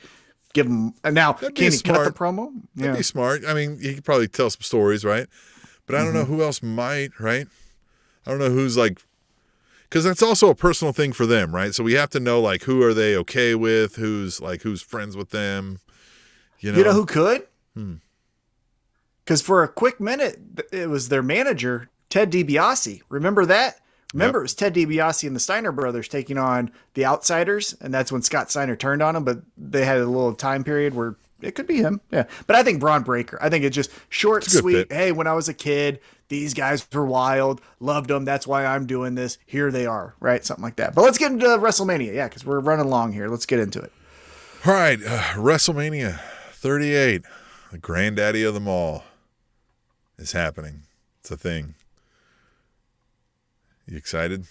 Speaker 2: give him. And now,
Speaker 3: That'd be
Speaker 2: can he cut
Speaker 3: smart.
Speaker 2: the promo?
Speaker 3: That'd be smart. I mean, he could probably tell some stories, right? But I don't know who else might, right? I don't know who's like, because that's also a personal thing for them, right? So we have to know, like, who are they okay with? Who's friends with them? You know,
Speaker 2: You know who could? Because for a quick minute, it was their manager, Ted DiBiase. Remember that? Remember, It was Ted DiBiase and the Steiner brothers taking on the Outsiders, and that's when Scott Steiner turned on him, but they had a little time period where it could be him. Yeah. But I think Braun Breaker. I think it's just short,
Speaker 3: It's a good
Speaker 2: sweet.
Speaker 3: fit.
Speaker 2: Hey, when I was a kid, these guys were wild, loved them. That's why I'm doing this. Here they are, right? Something like that. But let's get into WrestleMania. Yeah, because we're running long here. Let's get into it.
Speaker 3: All right, WrestleMania 38, the granddaddy of them all, is happening. It's a thing. You excited?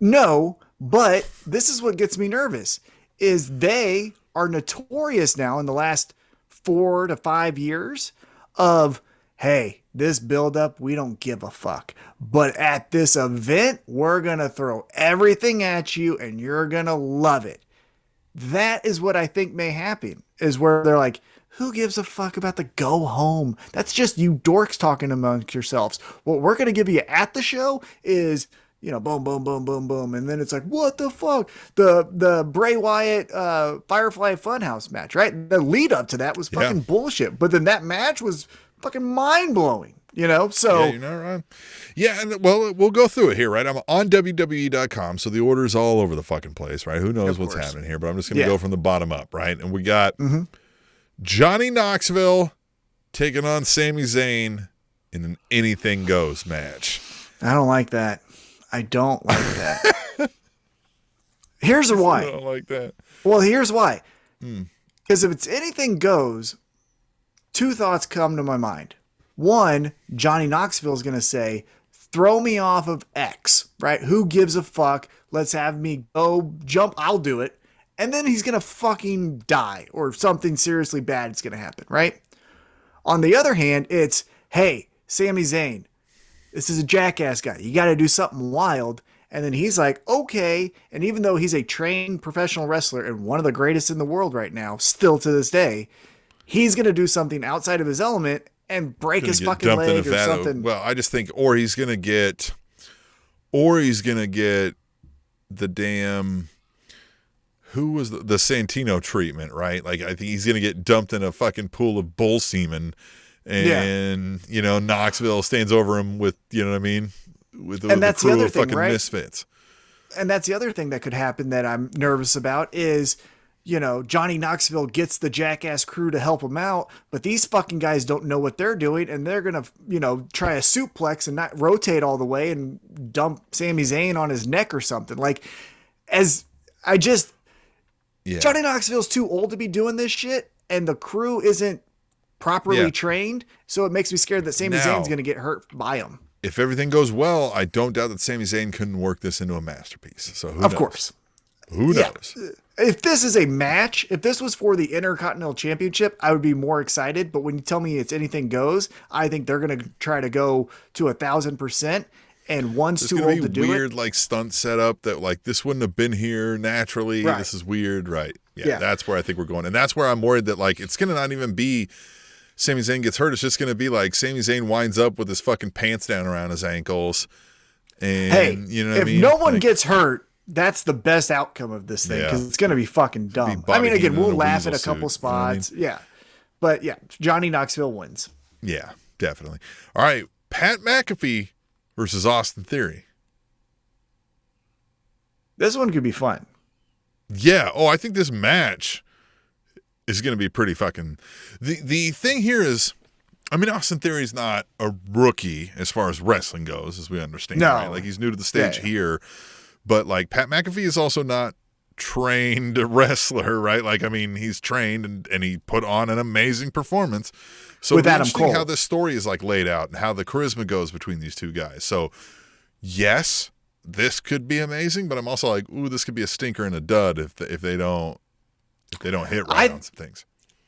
Speaker 2: No, but this is what gets me nervous, is they are notorious now in the last 4 to 5 years of, hey, this buildup, we don't give a fuck. But at this event, we're going to throw everything at you and you're going to love it. That is what I think may happen, is where they're like, who gives a fuck about the go home? That's just you dorks talking amongst yourselves. What we're going to give you at the show is, you know, boom, boom, boom, boom, boom. And then it's like, what the fuck? The Bray Wyatt Firefly Funhouse match, right? The lead up to that was fucking bullshit. But then that match was fucking mind blowing, you know? So,
Speaker 3: yeah, you're not wrong. Yeah, and well, we'll go through it here, right? I'm on WWE.com, so the order's all over the fucking place, right? Who knows what's happening here, but I'm just going to go from the bottom up, right? And we got Johnny Knoxville taking on Sami Zayn in an anything goes match.
Speaker 2: I don't like that. I don't like that. Here's why.
Speaker 3: I don't like that.
Speaker 2: Well, here's why. Because if it's anything goes, two thoughts come to my mind. One, Johnny Knoxville is going to say, throw me off of X, right? Who gives a fuck? Let's have me go jump. I'll do it. And then he's going to fucking die or something seriously bad is going to happen, right? On the other hand, it's, hey, Sami Zayn, this is a jackass guy. You got to do something wild. And then he's like, okay. And even though he's a trained professional wrestler and one of the greatest in the world right now, still to this day, he's going to do something outside of his element and break his fucking leg or something.
Speaker 3: Well, I just think, or he's going to get the damn, who was the Santino treatment, right? Like, I think he's going to get dumped in a fucking pool of bull semen. And, you know, Knoxville stands over him with, you know what I mean? With a crew of fucking misfits.
Speaker 2: And that's the other thing that could happen that I'm nervous about is, you know, Johnny Knoxville gets the jackass crew to help him out, but these fucking guys don't know what they're doing, and they're going to, you know, try a suplex and not rotate all the way and dump Sami Zayn on his neck or something. Like, Johnny Knoxville's too old to be doing this shit, and the crew isn't properly trained, so it makes me scared that Sami Zayn's going to get hurt by him.
Speaker 3: If everything goes well, I don't doubt that Sami Zayn couldn't work this into a masterpiece. So who knows?
Speaker 2: Of course.
Speaker 3: Who knows?
Speaker 2: If this is a match, if this was for the Intercontinental Championship, I would be more excited. But when you tell me it's anything goes, I think they're going to try to go to 1,000%. And one's too old to do it.
Speaker 3: Weird, like, stunt setup that, like, this wouldn't have been here naturally. Right. This is weird, right? Yeah, that's where I think we're going. And that's where I'm worried that, like, it's going to not even be Sami Zayn gets hurt. It's just going to be like Sami Zayn winds up with his fucking pants down around his ankles. And,
Speaker 2: hey,
Speaker 3: you know what
Speaker 2: if
Speaker 3: I mean?
Speaker 2: no one gets hurt, that's the best outcome of this thing because it's going to be fucking dumb. I mean, again, we'll laugh at a couple spots. You know what I mean? Yeah. But, yeah, Johnny Knoxville wins.
Speaker 3: Yeah, definitely. All right, Pat McAfee versus Austin Theory.
Speaker 2: This one could be fun.
Speaker 3: Yeah. Oh, I think this match is going to be pretty fucking... The thing here is, I mean, Austin Theory's not a rookie as far as wrestling goes, as we understand.
Speaker 2: No.
Speaker 3: Right? Like, he's new to the stage here. But, like, Pat McAfee is also not trained wrestler, right? Like, I mean, he's trained and he put on an amazing performance. So
Speaker 2: with
Speaker 3: it's
Speaker 2: Adam
Speaker 3: interesting
Speaker 2: Cole.
Speaker 3: how this story is, like, laid out and how the charisma goes between these two guys. So, yes, this could be amazing, but I'm also like, ooh, this could be a stinker and a dud if they don't hit right on some things.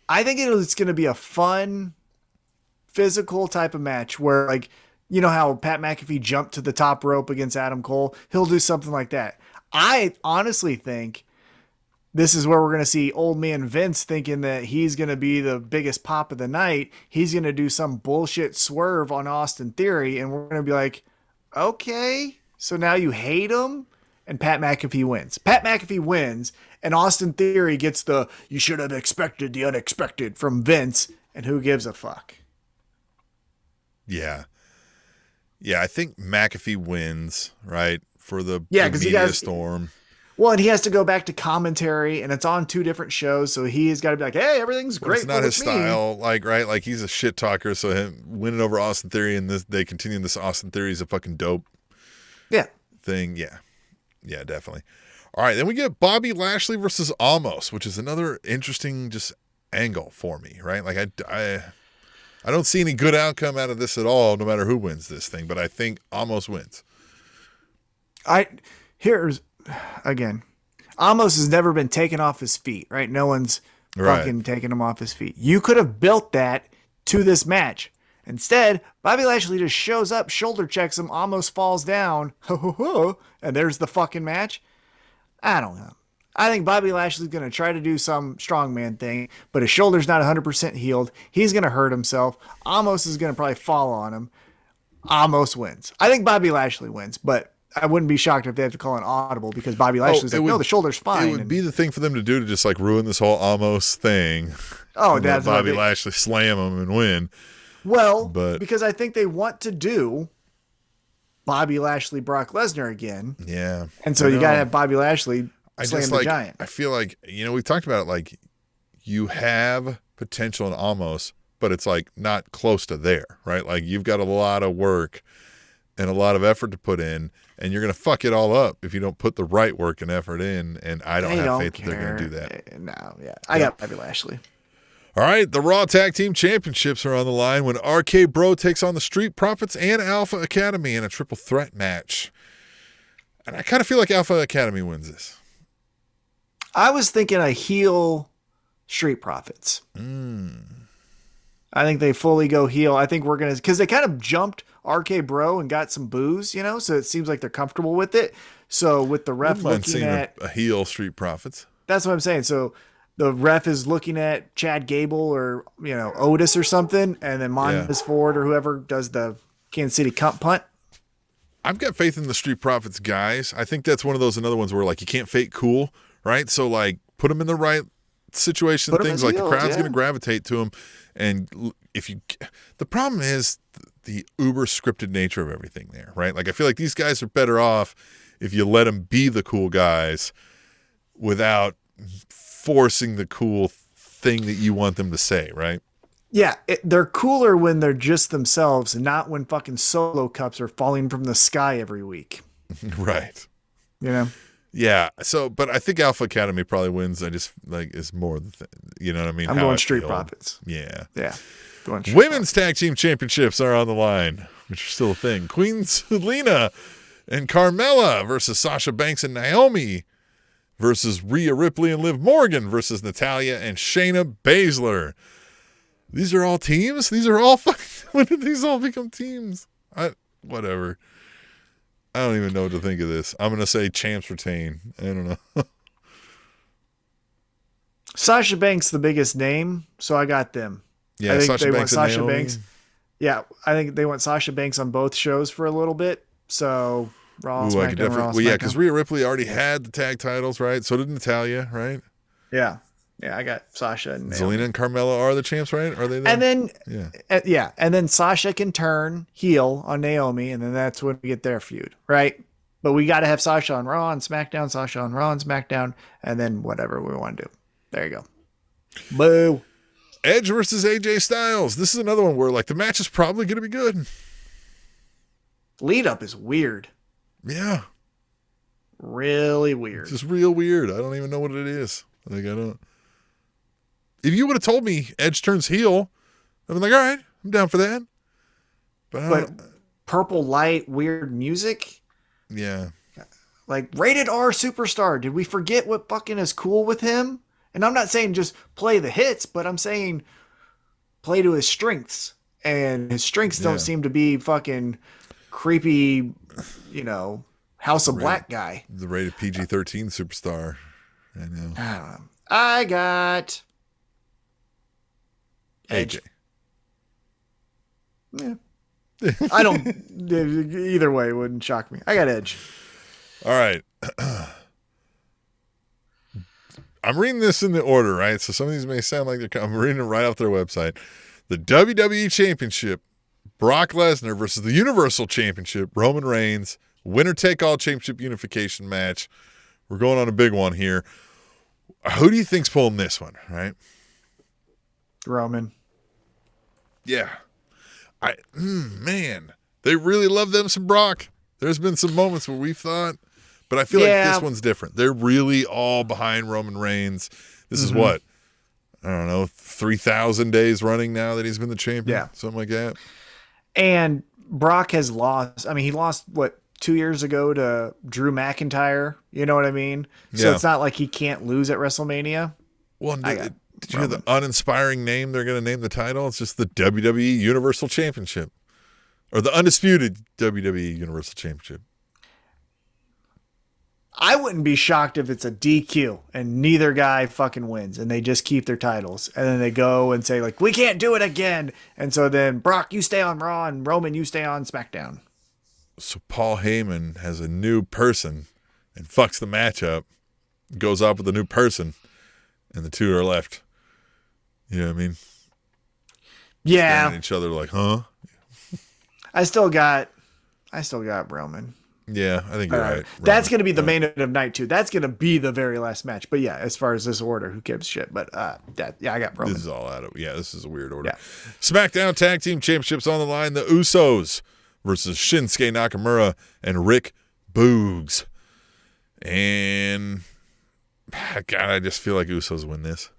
Speaker 2: I think it's going to be a fun, physical type of match where, like, you know how Pat McAfee jumped to the top rope against Adam Cole? He'll do something like that. I honestly think this is where we're going to see old man Vince thinking that he's going to be the biggest pop of the night. He's going to do some bullshit swerve on Austin Theory, and we're going to be like, okay, so now you hate him? And Pat McAfee wins. Pat McAfee wins, and Austin Theory gets the, you should have expected the unexpected from Vince, and who gives a fuck?
Speaker 3: Yeah. Yeah, I think McAfee wins, right, for the
Speaker 2: because
Speaker 3: media storm.
Speaker 2: Well, and he has to go back to commentary, and it's on two different shows, so he's got to be like, hey, everything's great.
Speaker 3: It's not his style, like, right? Like, he's a shit talker, so him winning over Austin Theory, and they continue this Austin Theory is a fucking dope thing. Yeah, definitely. All right, then we get Bobby Lashley versus Almost, which is another interesting just angle for me, right? Like, I don't see any good outcome out of this at all, no matter who wins this thing, but I think Almost wins.
Speaker 2: Here's, again, Almost has never been taken off his feet, right? No one's
Speaker 3: Right.
Speaker 2: fucking taking him off his feet. You could have built that to this match. Instead, Bobby Lashley just shows up, shoulder checks him, almost falls down, and there's the fucking match. I don't know. I think Bobby Lashley's going to try to do some strongman thing, but his shoulder's not 100% healed. He's going to hurt himself. Amos is going to probably fall on him. Amos wins. I think Bobby Lashley wins, but I wouldn't be shocked if they have to call an audible because Bobby Lashley's no, the shoulder's fine.
Speaker 3: It would be the thing for them to do to just like ruin this whole Amos thing.
Speaker 2: Oh, that's
Speaker 3: Bobby Lashley slam him and win.
Speaker 2: Well, because I think they want to do Bobby Lashley, Brock Lesnar again.
Speaker 3: Yeah.
Speaker 2: And so you got to have Bobby Lashley slam the Giant.
Speaker 3: I feel like, we talked about it, like you have potential in Amos, but it's like not close to there, right? Like you've got a lot of work and a lot of effort to put in, and you're going to fuck it all up if you don't put the right work and effort in, and I don't have faith that they're going to do that.
Speaker 2: No, yeah. I got Bobby Lashley.
Speaker 3: All right, the Raw Tag Team Championships are on the line when RK Bro takes on the Street Profits and Alpha Academy in a triple threat match. And I kind of feel like Alpha Academy wins this.
Speaker 2: I was thinking a heel Street Profits. I think they fully go heel. I think we're going to, because they kind of jumped RK Bro and got some boos, so it seems like they're comfortable with it. So with the ref looking at
Speaker 3: a heel Street Profits.
Speaker 2: That's what I'm saying. So the ref is looking at Chad Gable or, Otis or something, and then Montez Ford or whoever does the Kansas City cunt punt.
Speaker 3: I've got faith in the Street Profits guys. I think that's one of those another ones where like you can't fake cool, right? So like put them in the right situation, things like the crowd's going to gravitate to them. And the problem is the uber scripted nature of everything there, right? Like I feel like these guys are better off if you let them be the cool guys without forcing the cool thing that you want them to say, right?
Speaker 2: Yeah, they're cooler when they're just themselves, not when fucking solo cups are falling from the sky every week.
Speaker 3: Right.
Speaker 2: Yeah.
Speaker 3: So, but I think Alpha Academy probably wins. I just like is more, you know what I mean?
Speaker 2: I'm going Street Profits.
Speaker 3: Yeah.
Speaker 2: Yeah.
Speaker 3: Women's Tag Team Championships are on the line, which are still a thing. Queen Selena and Carmella versus Sasha Banks and Naomi versus Rhea Ripley and Liv Morgan versus Natalya and Shayna Baszler. These are all teams? These are all when did these all become teams? Whatever. I don't even know what to think of this. I'm going to say champs retain. I don't know.
Speaker 2: Sasha Banks the biggest name, so I got them.
Speaker 3: Yeah,
Speaker 2: I think
Speaker 3: Sasha
Speaker 2: they
Speaker 3: Banks
Speaker 2: want
Speaker 3: and
Speaker 2: Sasha
Speaker 3: Naomi.
Speaker 2: Banks. Yeah, I think they want Sasha Banks on both shows for a little bit. So Raw, SmackDown, Raw,
Speaker 3: well, yeah,
Speaker 2: SmackDown.
Speaker 3: because Rhea Ripley already had the tag titles, right? So did Natalya, right?
Speaker 2: Yeah, I got Sasha and Naomi.
Speaker 3: Zelina and Carmella are the champs, right? Are they there?
Speaker 2: And then, and then Sasha can turn heel on Naomi, and then that's when we get their feud, right? But we got to have Sasha on Raw and SmackDown, Sasha on Raw and SmackDown, and then whatever we want to do. There you go. Boo.
Speaker 3: Edge versus AJ Styles. This is another one where like the match is probably going to be good.
Speaker 2: Lead up is weird.
Speaker 3: Yeah.
Speaker 2: Really weird.
Speaker 3: It's just real weird. I don't even know what it is. Like I don't. If you would have told me Edge turns heel, I'd be like, all right, I'm down for that.
Speaker 2: But purple light, weird music.
Speaker 3: Yeah.
Speaker 2: Like rated R superstar. Did we forget what fucking is cool with him? And I'm not saying just play the hits, but I'm saying play to his strengths. And his strengths don't seem to be fucking creepy, House of Black guy.
Speaker 3: The rated PG-13 superstar. I know.
Speaker 2: I don't know. I got Edge. Yeah. I don't. Either way, it wouldn't shock me. I got Edge.
Speaker 3: All right. I'm reading this in the order, right? So some of these may sound like I'm reading it right off their website. The WWE Championship, Brock Lesnar versus the Universal Championship, Roman Reigns, winner take all championship unification match. We're going on a big one here. Who do you think's pulling this one, right?
Speaker 2: Roman.
Speaker 3: Yeah. Man, they really love them some Brock. There's been some moments where we've thought, but I feel like this one's different. They're really all behind Roman Reigns. This is what? I don't know, 3,000 days running now that he's been the champion?
Speaker 2: Yeah.
Speaker 3: Something like that.
Speaker 2: And Brock has lost. I mean, he lost, 2 years ago to Drew McIntyre? You know what I mean? So it's not like he can't lose at WrestleMania.
Speaker 3: Well, Did you hear the uninspiring name they're going to name the title? It's just the WWE Universal Championship. Or the Undisputed WWE Universal Championship.
Speaker 2: I wouldn't be shocked if it's a DQ and neither guy fucking wins and they just keep their titles. And then they go and say, like, we can't do it again. And so then Brock, you stay on Raw, and Roman, you stay on SmackDown.
Speaker 3: So Paul Heyman has a new person and fucks the match up, goes off with a new person, and the two are left. You know what I mean?
Speaker 2: Yeah.
Speaker 3: Staring at each other like, huh?
Speaker 2: I still got Roman.
Speaker 3: Yeah, I think you're right.
Speaker 2: That's going to be the main event of night 2. That's going to be the very last match. But yeah, as far as this order, who gives a shit? But I got Roman.
Speaker 3: This is all out of, this is a weird order.
Speaker 2: Yeah.
Speaker 3: SmackDown Tag Team Championships on the line. The Usos versus Shinsuke Nakamura and Rick Boogs. And God, I just feel like Usos win this.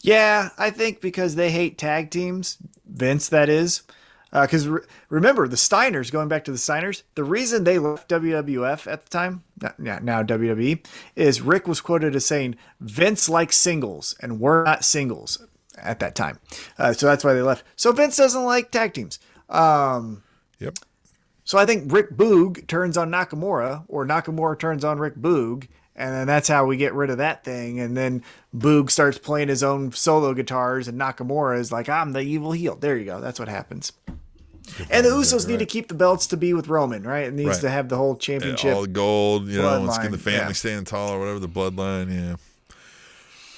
Speaker 2: Yeah, I think because they hate tag teams, Vince, that is. Because remember, the Steiners, going back to the Steiners, the reason they left WWF at the time, now WWE, is Rick was quoted as saying, Vince likes singles, and we're not singles at that time. So that's why they left. So Vince doesn't like tag teams.
Speaker 3: Yep.
Speaker 2: So I think Rick Boog turns on Nakamura, or Nakamura turns on Rick Boog, and then that's how we get rid of that thing. And then Boog starts playing his own solo guitars, and Nakamura is like, I'm the evil heel. There you go. That's what happens. And the Usos need to keep the belts to be with Roman, right? It needs to have the whole championship.
Speaker 3: All the gold, let's get the family standing tall or whatever, the bloodline, yeah.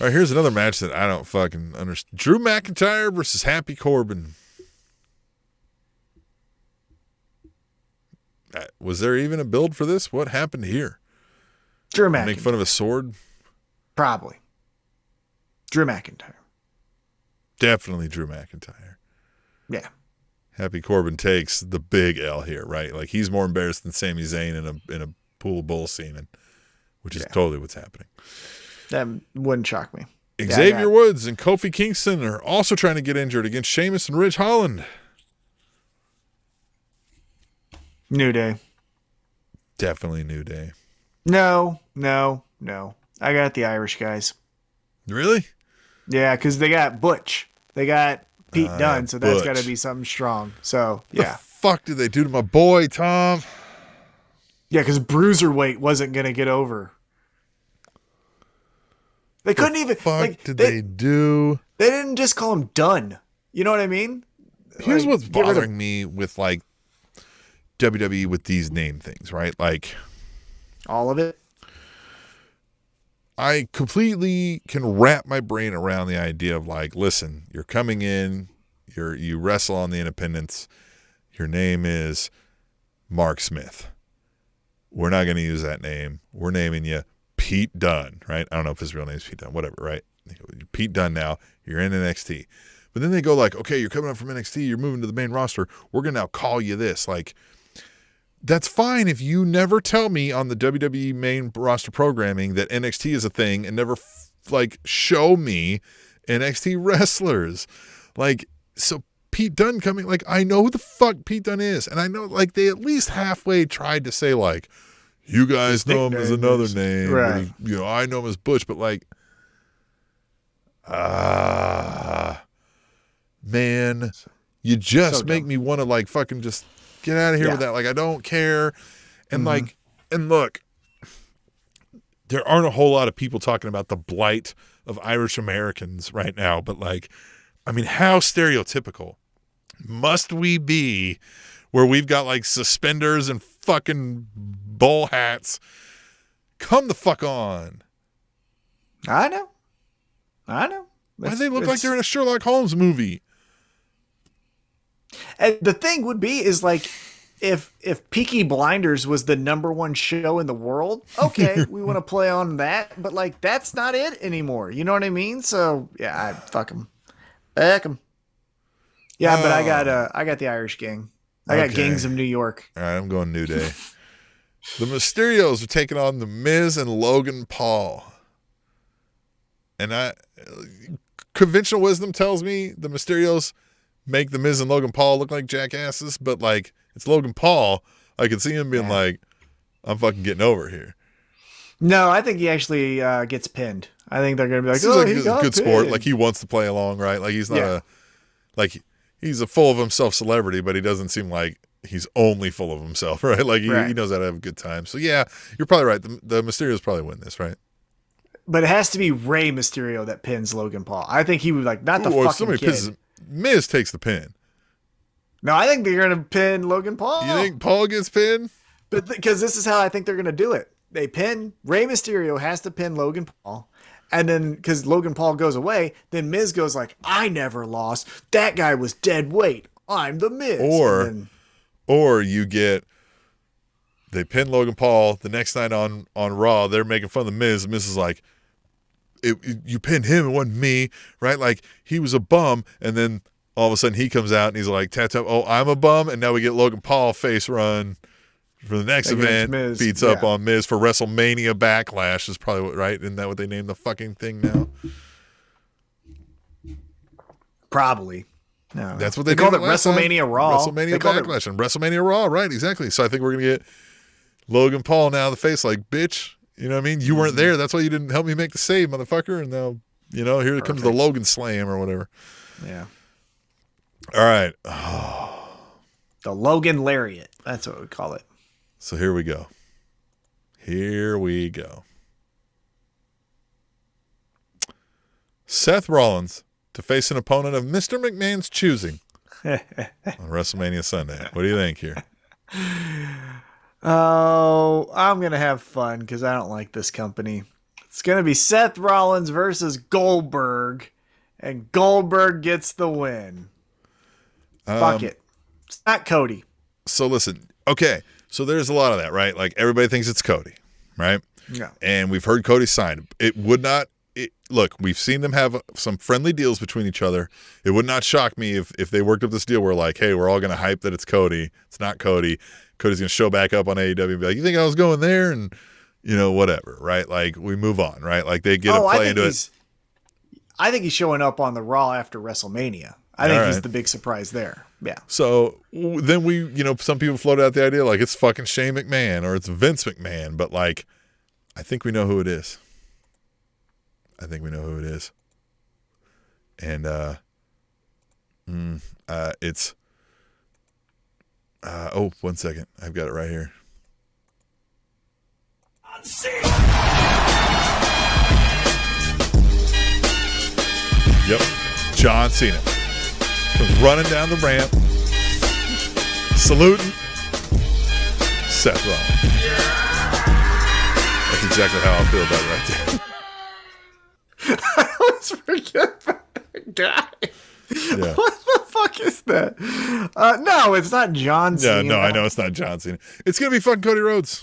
Speaker 3: All right, here's another match that I don't fucking understand. Drew McIntyre versus Happy Corbin. Was there even a build for this? What happened here?
Speaker 2: Drew McIntyre.
Speaker 3: Make fun of a sword?
Speaker 2: Probably. Drew McIntyre.
Speaker 3: Definitely Drew McIntyre.
Speaker 2: Yeah.
Speaker 3: Happy Corbin takes the big L here, right? Like, he's more embarrassed than Sami Zayn in a pool of bull semen, which is totally what's happening.
Speaker 2: That wouldn't shock me.
Speaker 3: Xavier Woods and Kofi Kingston are also trying to get injured against Sheamus and Ridge Holland.
Speaker 2: New Day.
Speaker 3: Definitely New Day.
Speaker 2: No. I got the Irish guys.
Speaker 3: Really?
Speaker 2: Yeah, because they got Butch. They got Pete Dunne, so that's
Speaker 3: Butch.
Speaker 2: got to be something strong. So, yeah.
Speaker 3: The fuck did they do to my boy, Tom?
Speaker 2: Yeah, because Bruiserweight wasn't going to get over. They couldn't even.
Speaker 3: Fuck did they do?
Speaker 2: They didn't just call him Dunn. You know what I mean?
Speaker 3: Here's what's bothering me with, like, WWE with these name things, right? Like,
Speaker 2: all of it.
Speaker 3: I completely can wrap my brain around the idea of, like, listen, you're coming in, you wrestle on the independents, your name is Mark Smith. We're not going to use that name. We're naming you Pete Dunne, right? I don't know if his real name is Pete Dunne, whatever, right? Pete Dunne now, you're in NXT. But then they go like, okay, you're coming up from NXT, you're moving to the main roster, we're going to now call you this. Like, that's fine if you never tell me on the WWE main roster programming that NXT is a thing and never show me NXT wrestlers. Like, so Pete Dunne coming, like, I know who the fuck Pete Dunne is. And I know, like, they at least halfway tried to say, like, you guys know him as another name.
Speaker 2: Right.
Speaker 3: I know him as Butch, but like, man, you just make me want to, like, fucking just get out of here with that. Like, I don't care. And and look, there aren't a whole lot of people talking about the blight of Irish Americans right now, but, like, I mean, how stereotypical must we be where we've got, like, suspenders and fucking bowl hats? Come the fuck on.
Speaker 2: I know.
Speaker 3: Why do they look like they're in a Sherlock Holmes movie?
Speaker 2: And the thing would be is, like, if Peaky Blinders was the #1 show in the world, okay, we want to play on that, but, like, that's not it anymore. You know what I mean? So yeah, fuck them. Back them. Yeah, but I got the Irish gang. I got Gangs of New York.
Speaker 3: All right, I'm going New Day. The Mysterios are taking on The Miz and Logan Paul. And conventional wisdom tells me the Mysterios make The Miz and Logan Paul look like jackasses, but, like, it's Logan Paul. I could see him being like, I'm fucking getting over here.
Speaker 2: No, I think he actually gets pinned. I think they're gonna be like,
Speaker 3: Seems
Speaker 2: oh,
Speaker 3: like
Speaker 2: he
Speaker 3: a
Speaker 2: got
Speaker 3: good
Speaker 2: pinned.
Speaker 3: sport. Like he wants to play along, right? Like he's not he's a full of himself celebrity, but he doesn't seem like he's only full of himself, right? Like he knows how to have a good time. So yeah, you're probably right. The Mysterios probably win this, right?
Speaker 2: But it has to be Rey Mysterio that pins Logan Paul. I think he would not the fucking kid.
Speaker 3: Miz takes the pin.
Speaker 2: No, I think they're gonna pin Logan Paul.
Speaker 3: You think Paul gets pinned?
Speaker 2: But because this is how I think they're gonna do it. They pin Rey Mysterio has to pin Logan Paul. And then, because Logan Paul goes away, then Miz goes like, I never lost. That guy was dead weight. I'm the Miz.
Speaker 3: Or you get, they pin Logan Paul the next night on Raw. They're making fun of the Miz. Miz is like, you pinned him, it wasn't me, right? Like, he was a bum. And then all of a sudden he comes out and he's like, tap, tap, oh, I'm a bum. And now we get Logan Paul face run for the next event,
Speaker 2: Miz.
Speaker 3: beats up on Miz for WrestleMania Backlash is probably what, right? Isn't that what they named the fucking thing now?
Speaker 2: Probably. No,
Speaker 3: that's what they
Speaker 2: called it.
Speaker 3: WrestleMania
Speaker 2: Raw.
Speaker 3: WrestleMania Backlash and WrestleMania Raw, right? Exactly. So I think we're gonna get Logan Paul now the face, like, bitch. You know what I mean? You weren't there. That's why you didn't help me make the save, motherfucker. And now, here comes the Logan Slam or whatever.
Speaker 2: Yeah.
Speaker 3: All right.
Speaker 2: The Logan Lariat. That's what we call it.
Speaker 3: So here we go. Seth Rollins to face an opponent of Mr. McMahon's choosing on WrestleMania Sunday. What do you think here?
Speaker 2: Oh, I'm going to have fun because I don't like this company. It's going to be Seth Rollins versus Goldberg, and Goldberg gets the win. Fuck it. It's not Cody.
Speaker 3: So listen, okay. So there's a lot of that, right? Like everybody thinks it's Cody, right?
Speaker 2: Yeah.
Speaker 3: And we've heard Cody sign. It would not. Look, we've seen them have some friendly deals between each other. It would not shock me if they worked up this deal where like, hey, we're all going to hype that it's Cody. It's not Cody. Cody's going to show back up on AEW and be like, you think I was going there? And, whatever, right? Like we move on, right? Like they get a play into it.
Speaker 2: I think he's showing up on the Raw after WrestleMania. I think he's the big surprise there. Yeah.
Speaker 3: So then some people floated out the idea like it's fucking Shane McMahon or it's Vince McMahon, but like, I think we know who it is. And it's, 1 second. I've got it right here. Yep. John Cena. Comes running down the ramp, saluting Seth Rollins. That's exactly how I feel about it right there.
Speaker 2: I always forget about that guy.
Speaker 3: Yeah.
Speaker 2: What the fuck is that? No, it's not John Cena.
Speaker 3: No, I know it's not John Cena. It's going to be fucking Cody Rhodes.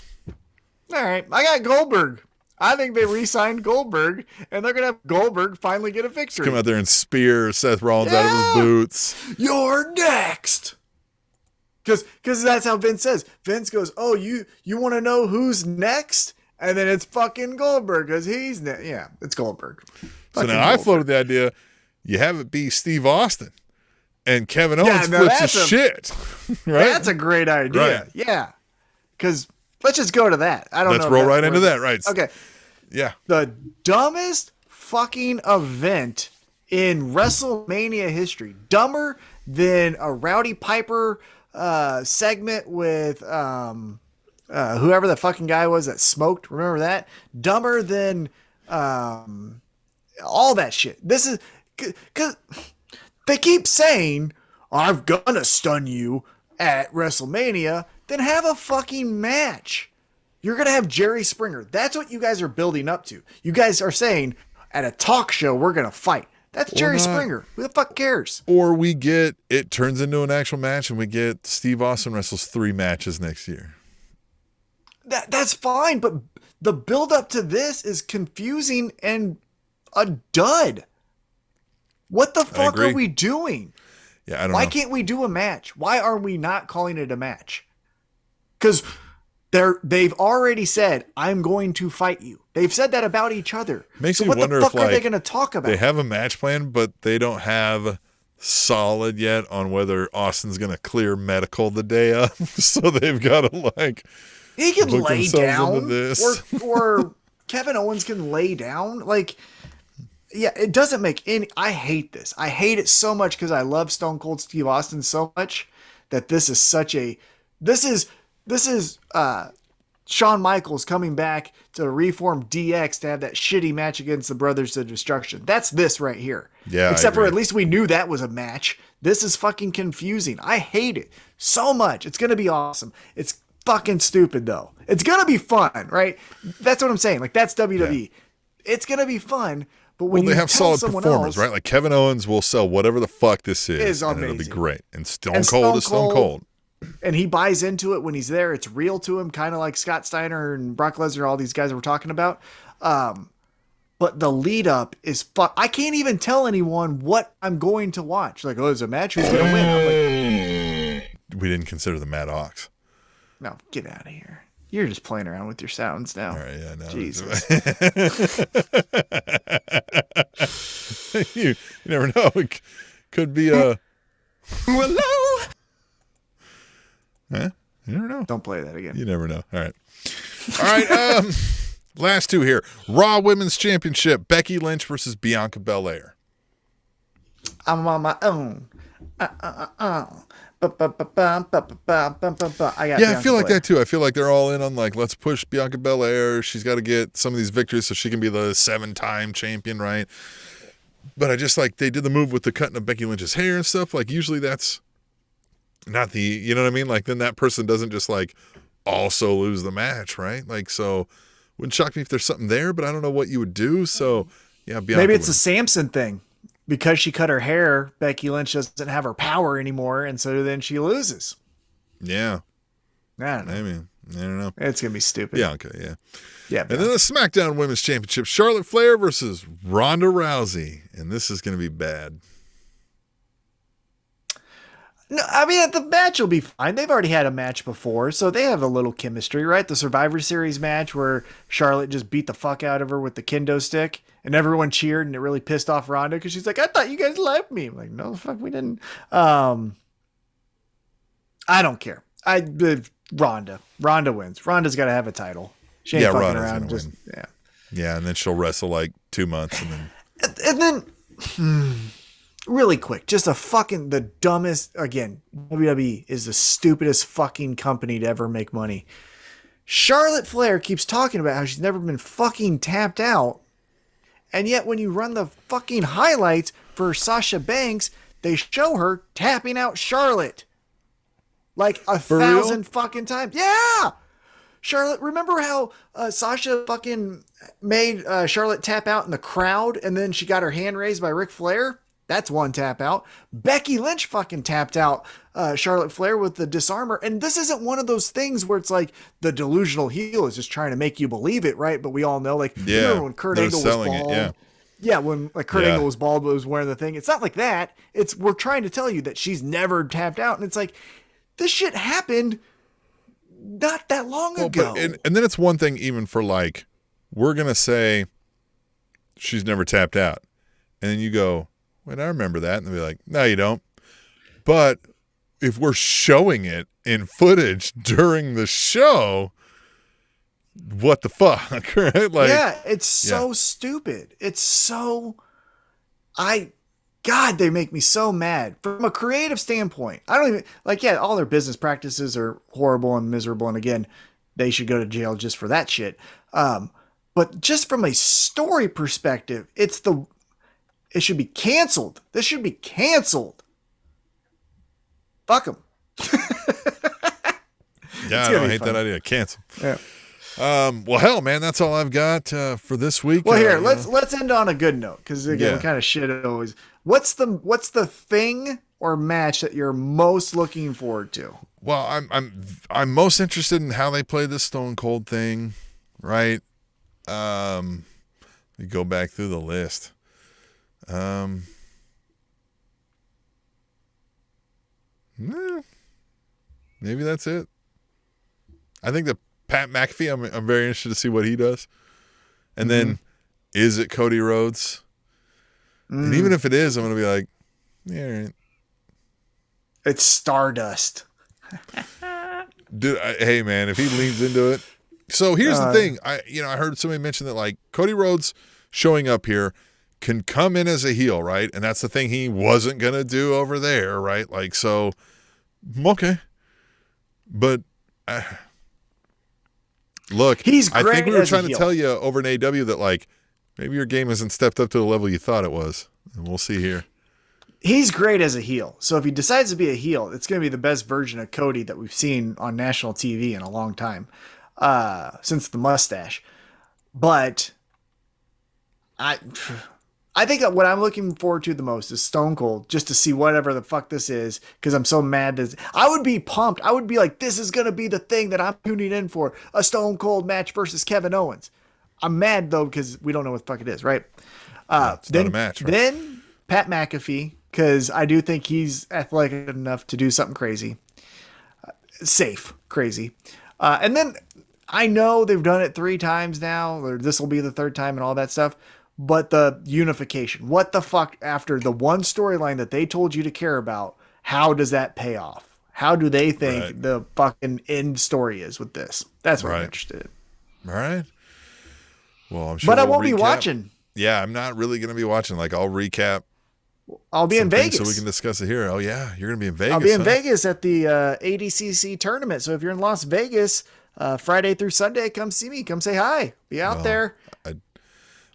Speaker 2: All right. I got Goldberg. I think they re-signed Goldberg, and they're going to have Goldberg finally get a victory.
Speaker 3: Come out there and spear Seth Rollins out of his boots.
Speaker 2: You're next. Because that's how Vince says. Vince goes, oh, you want to know who's next? And then it's fucking Goldberg because he's next. Yeah, it's Goldberg.
Speaker 3: So now I floated the idea, you have it be Steve Austin, and Kevin Owens flips his shit. Right?
Speaker 2: That's a great idea. Right. Yeah. Because let's just go to that.
Speaker 3: Let's roll right into that, right?
Speaker 2: Okay.
Speaker 3: Yeah.
Speaker 2: The dumbest fucking event in WrestleMania history. Dumber than a Rowdy Piper segment with whoever the fucking guy was that smoked. Remember that? Dumber than all that shit. This is because they keep saying, I'm gonna stun you at WrestleMania. Then have a fucking match. You're going to have Jerry Springer. That's what you guys are building up to. You guys are saying at a talk show, we're going to fight. That's Jerry Springer. Who the fuck cares?
Speaker 3: Or it turns into an actual match and we get Steve Austin wrestles 3 matches next year.
Speaker 2: That's fine, but the build up to this is confusing and a dud. What the fuck are we doing?
Speaker 3: Yeah, I don't know.
Speaker 2: Why can't we do a match? Why are we not calling it a match? Because they've already said, I'm going to fight you. They've said that about each other.
Speaker 3: Makes
Speaker 2: so
Speaker 3: me
Speaker 2: what
Speaker 3: wonder
Speaker 2: the fuck
Speaker 3: if
Speaker 2: are they going to talk about?
Speaker 3: They have a match plan, but they don't have solid yet on whether Austin's going to clear medical the day of. So they've got to
Speaker 2: he can lay down
Speaker 3: this.
Speaker 2: or Kevin Owens can lay down. Like, yeah, it doesn't make any. I hate this. I hate it so much because I love Stone Cold Steve Austin so much that this is such a. This is Shawn Michaels coming back to reform DX to have that shitty match against the Brothers of Destruction. That's this right here.
Speaker 3: Yeah.
Speaker 2: Except for at least we knew that was a match. This is fucking confusing. I hate it so much. It's gonna be awesome. It's fucking stupid though. It's gonna be fun, right? That's what I'm saying. Like that's WWE. Yeah. It's gonna be fun. But when
Speaker 3: they have solid performers,
Speaker 2: else,
Speaker 3: right? Like Kevin Owens will sell whatever the fuck this is and it'll be great. And Stone Cold is Stone Cold.
Speaker 2: And he buys into it when he's there. It's real to him, kind of like Scott Steiner and Brock Lesnar, all these guys we're talking about. But the lead up is fun. I can't even tell anyone what I'm going to watch. Like, oh, there's a match. Who's going to win? I'm like,
Speaker 3: we didn't consider the Maddox.
Speaker 2: No, get out of here. You're just playing around with your sounds now.
Speaker 3: All right, yeah, no.
Speaker 2: Jesus.
Speaker 3: you never know. It could be a...
Speaker 2: Hello?
Speaker 3: Huh? You never know.
Speaker 2: Don't play that again.
Speaker 3: You never know. All right. Last two here. Raw Women's Championship. Becky Lynch versus Bianca Belair.
Speaker 2: I'm on my own. I
Speaker 3: feel like that too. I feel like they're all in on like, let's push Bianca Belair. She's got to get some of these victories so she can be the 7-time champion, right? But I just like they did the move with the cutting of Becky Lynch's hair and stuff. Like usually that's not the, you know what I mean? Like then that person doesn't just like also lose the match, right? Like so, wouldn't shock me if there's something there, but I don't know what you would do. So yeah, Bianca
Speaker 2: maybe it's a Samson thing. Because she cut her hair, Becky Lynch doesn't have her power anymore, and so then she loses.
Speaker 3: Yeah.
Speaker 2: I don't know.
Speaker 3: Maybe. I don't know.
Speaker 2: It's going to be stupid.
Speaker 3: Bianca, yeah.
Speaker 2: Yeah.
Speaker 3: And then the SmackDown Women's Championship, Charlotte Flair versus Ronda Rousey. And this is going to be bad.
Speaker 2: No, I mean, the match will be fine. They've already had a match before, so they have a little chemistry, right? The Survivor Series match where Charlotte just beat the fuck out of her with the kendo stick, and everyone cheered, and it really pissed off Ronda because she's like, I thought you guys loved me. I'm like, no, the fuck, we didn't. I don't care. Ronda wins. Ronda's got to have a title. She ain't fucking
Speaker 3: Ronda's
Speaker 2: around.
Speaker 3: Just win.
Speaker 2: Yeah.
Speaker 3: Yeah, and then she'll wrestle like 2 months, and then.
Speaker 2: And then. Really quick, just the dumbest, again, WWE is the stupidest fucking company to ever make money. Charlotte Flair keeps talking about how she's never been fucking tapped out. And yet when you run the fucking highlights for Sasha Banks, they show her tapping out Charlotte. Like 1,000 fucking times. Yeah! Charlotte, remember how Sasha fucking made Charlotte tap out in the crowd and then she got her hand raised by Ric Flair? That's one tap out. Becky Lynch fucking tapped out Charlotte Flair with the disarmor. And this isn't one of those things where it's like the delusional heel is just trying to make you believe it, right? But we all know, like, remember when Kurt Angle was bald? Yeah, when like Kurt Angle was bald but was wearing the thing. It's not like that. It's we're trying to tell you that she's never tapped out. And it's like, this shit happened not that long ago.
Speaker 3: But, and then it's one thing even for like, we're going to say she's never tapped out. And then you go, wait, I remember that. And they'll be like, no, you don't. But if we're showing it in footage during the show, what the fuck? Right? Like,
Speaker 2: yeah, it's so stupid. It's so... God, they make me so mad. From a creative standpoint, I don't even... Like, yeah, all their business practices are horrible and miserable. And again, they should go to jail just for that shit. But just from a story perspective, it should be canceled. This should be canceled. Fuck them.
Speaker 3: Yeah, I don't hate that idea. Cancel.
Speaker 2: Yeah.
Speaker 3: Well, hell, man, that's all I've got for this week.
Speaker 2: Well, here, let's end on a good note because again, we kind of shit always. What's the thing or match that you're most looking forward to?
Speaker 3: Well, I'm most interested in how they play this Stone Cold thing, right? We go back through the list. Maybe that's it. I think the Pat McAfee, I'm very interested to see what he does. And then, is it Cody Rhodes? And even if it is, I'm going to be like, yeah, all right.
Speaker 2: It's Stardust.
Speaker 3: Dude, hey, man, if he leans into it, So here's the thing. I heard somebody mention that like Cody Rhodes showing up here can come in as a heel, right? And that's the thing he wasn't going to do over there, right? Like, so, okay. But look,
Speaker 2: He's
Speaker 3: I
Speaker 2: great
Speaker 3: think we were
Speaker 2: as a
Speaker 3: trying to
Speaker 2: heel.
Speaker 3: tell you over in AEW that like maybe your game hasn't stepped up to the level you thought it was. And we'll see here.
Speaker 2: He's great as a heel. So if he decides to be a heel, it's going to be the best version of Cody that we've seen on national TV in a long time, since the mustache. But I think that what I'm looking forward to the most is Stone Cold, just to see whatever the fuck this is, because I'm so mad that I would be pumped. I would be like, this is going to be the thing that I'm tuning in for, a Stone Cold match versus Kevin Owens. I'm mad, though, because we don't know what the fuck it is, right?
Speaker 3: It's not a match, right?
Speaker 2: Then Pat McAfee, because I do think he's athletic enough to do something crazy. Safe, crazy. And then I know they've done it 3 times now, or this will be the 3rd time and all that stuff, but the unification. What the fuck, after the one storyline that they told you to care about, how does that pay off? How do they think the fucking end story is with this? That's what I'm interested in.
Speaker 3: All right. Well, I'm sure
Speaker 2: But I won't be watching.
Speaker 3: Yeah, I'm not really going to be watching. Like, I'll recap.
Speaker 2: I'll be in Vegas.
Speaker 3: So we can discuss it here. Oh, yeah. You're going to be in Vegas.
Speaker 2: I'll be in Vegas at the ADCC tournament. So if you're in Las Vegas, Friday through Sunday, come see me. Come say hi. Be out there.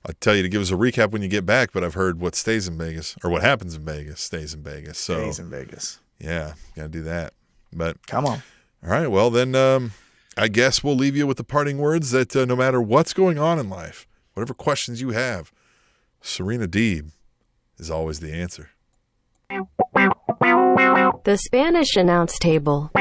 Speaker 3: I'll tell you to give us a recap when you get back, but I've heard what stays in Vegas, or what happens in Vegas stays in Vegas. So,
Speaker 2: stays in Vegas.
Speaker 3: Yeah, got to do that. But
Speaker 2: come on.
Speaker 3: All right. Well, then I guess we'll leave you with the parting words that no matter what's going on in life, whatever questions you have, Serena Deeb is always the answer.
Speaker 5: The Spanish announce table.